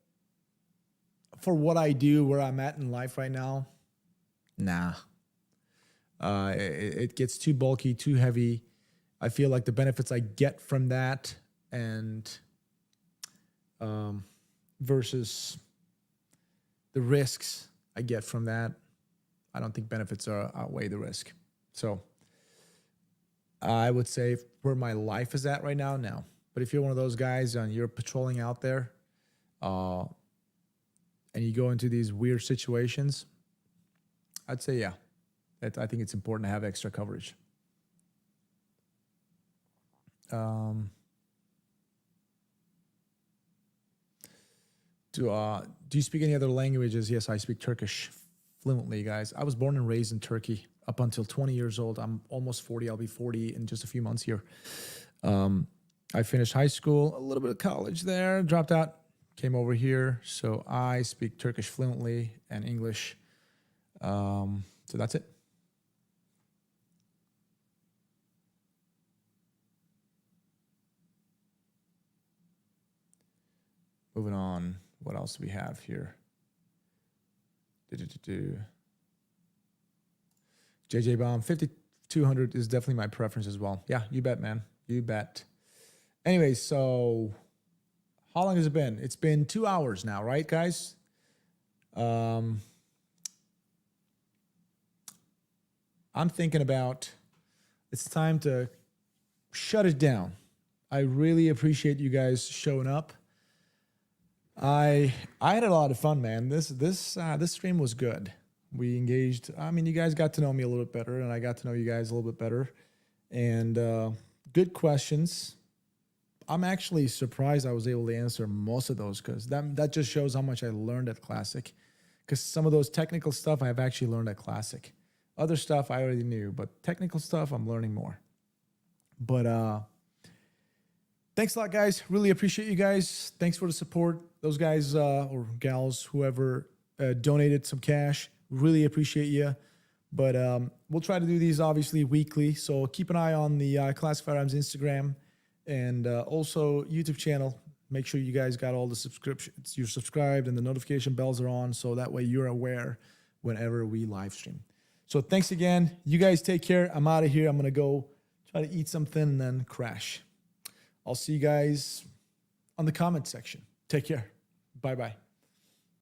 for what I do, where I'm at in life right now, nah. It gets too bulky, too heavy. I feel like the benefits I get from that and versus the risks I get from that, I don't think benefits outweigh the risk. So I would say where my life is at right now, no. But if you're one of those guys and you're patrolling out there, and you go into these weird situations, I'd say, yeah, I think it's important to have extra coverage. Do you speak any other languages? Yes, I speak Turkish fluently, guys. I was born and raised in Turkey up until 20 years old. I'm almost 40. I'll be 40 in just a few months here. I finished high school, a little bit of college there, dropped out, came over here. So I speak Turkish fluently and English. So that's it. Moving on. What else do we have here? JJ Bomb 5200 is definitely my preference as well. Yeah, you bet, man. You bet. Anyway, so how long has it been? It's been 2 hours now, right, guys? I'm thinking about it's time to shut it down. I really appreciate you guys showing up. I had a lot of fun, man. This stream was good. We engaged. I mean, you guys got to know me a little bit better, and I got to know you guys a little bit better. And good questions. I'm actually surprised I was able to answer most of those because that just shows how much I learned at Classic. Because some of those technical stuff I've actually learned at Classic. Other stuff I already knew, but technical stuff I'm learning more. But thanks a lot, guys. Really appreciate you guys. Thanks for the support. Those guys or gals, whoever donated some cash, really appreciate you. But we'll try to do these obviously weekly. So keep an eye on the Classic Firearms Instagram and also YouTube channel. Make sure you guys got all the subscriptions. You're subscribed and the notification bells are on. So that way you're aware whenever we live stream. So thanks again. You guys take care. I'm out of here. I'm going to go try to eat something and then crash. I'll see you guys on the comment section. Take care. Bye-bye.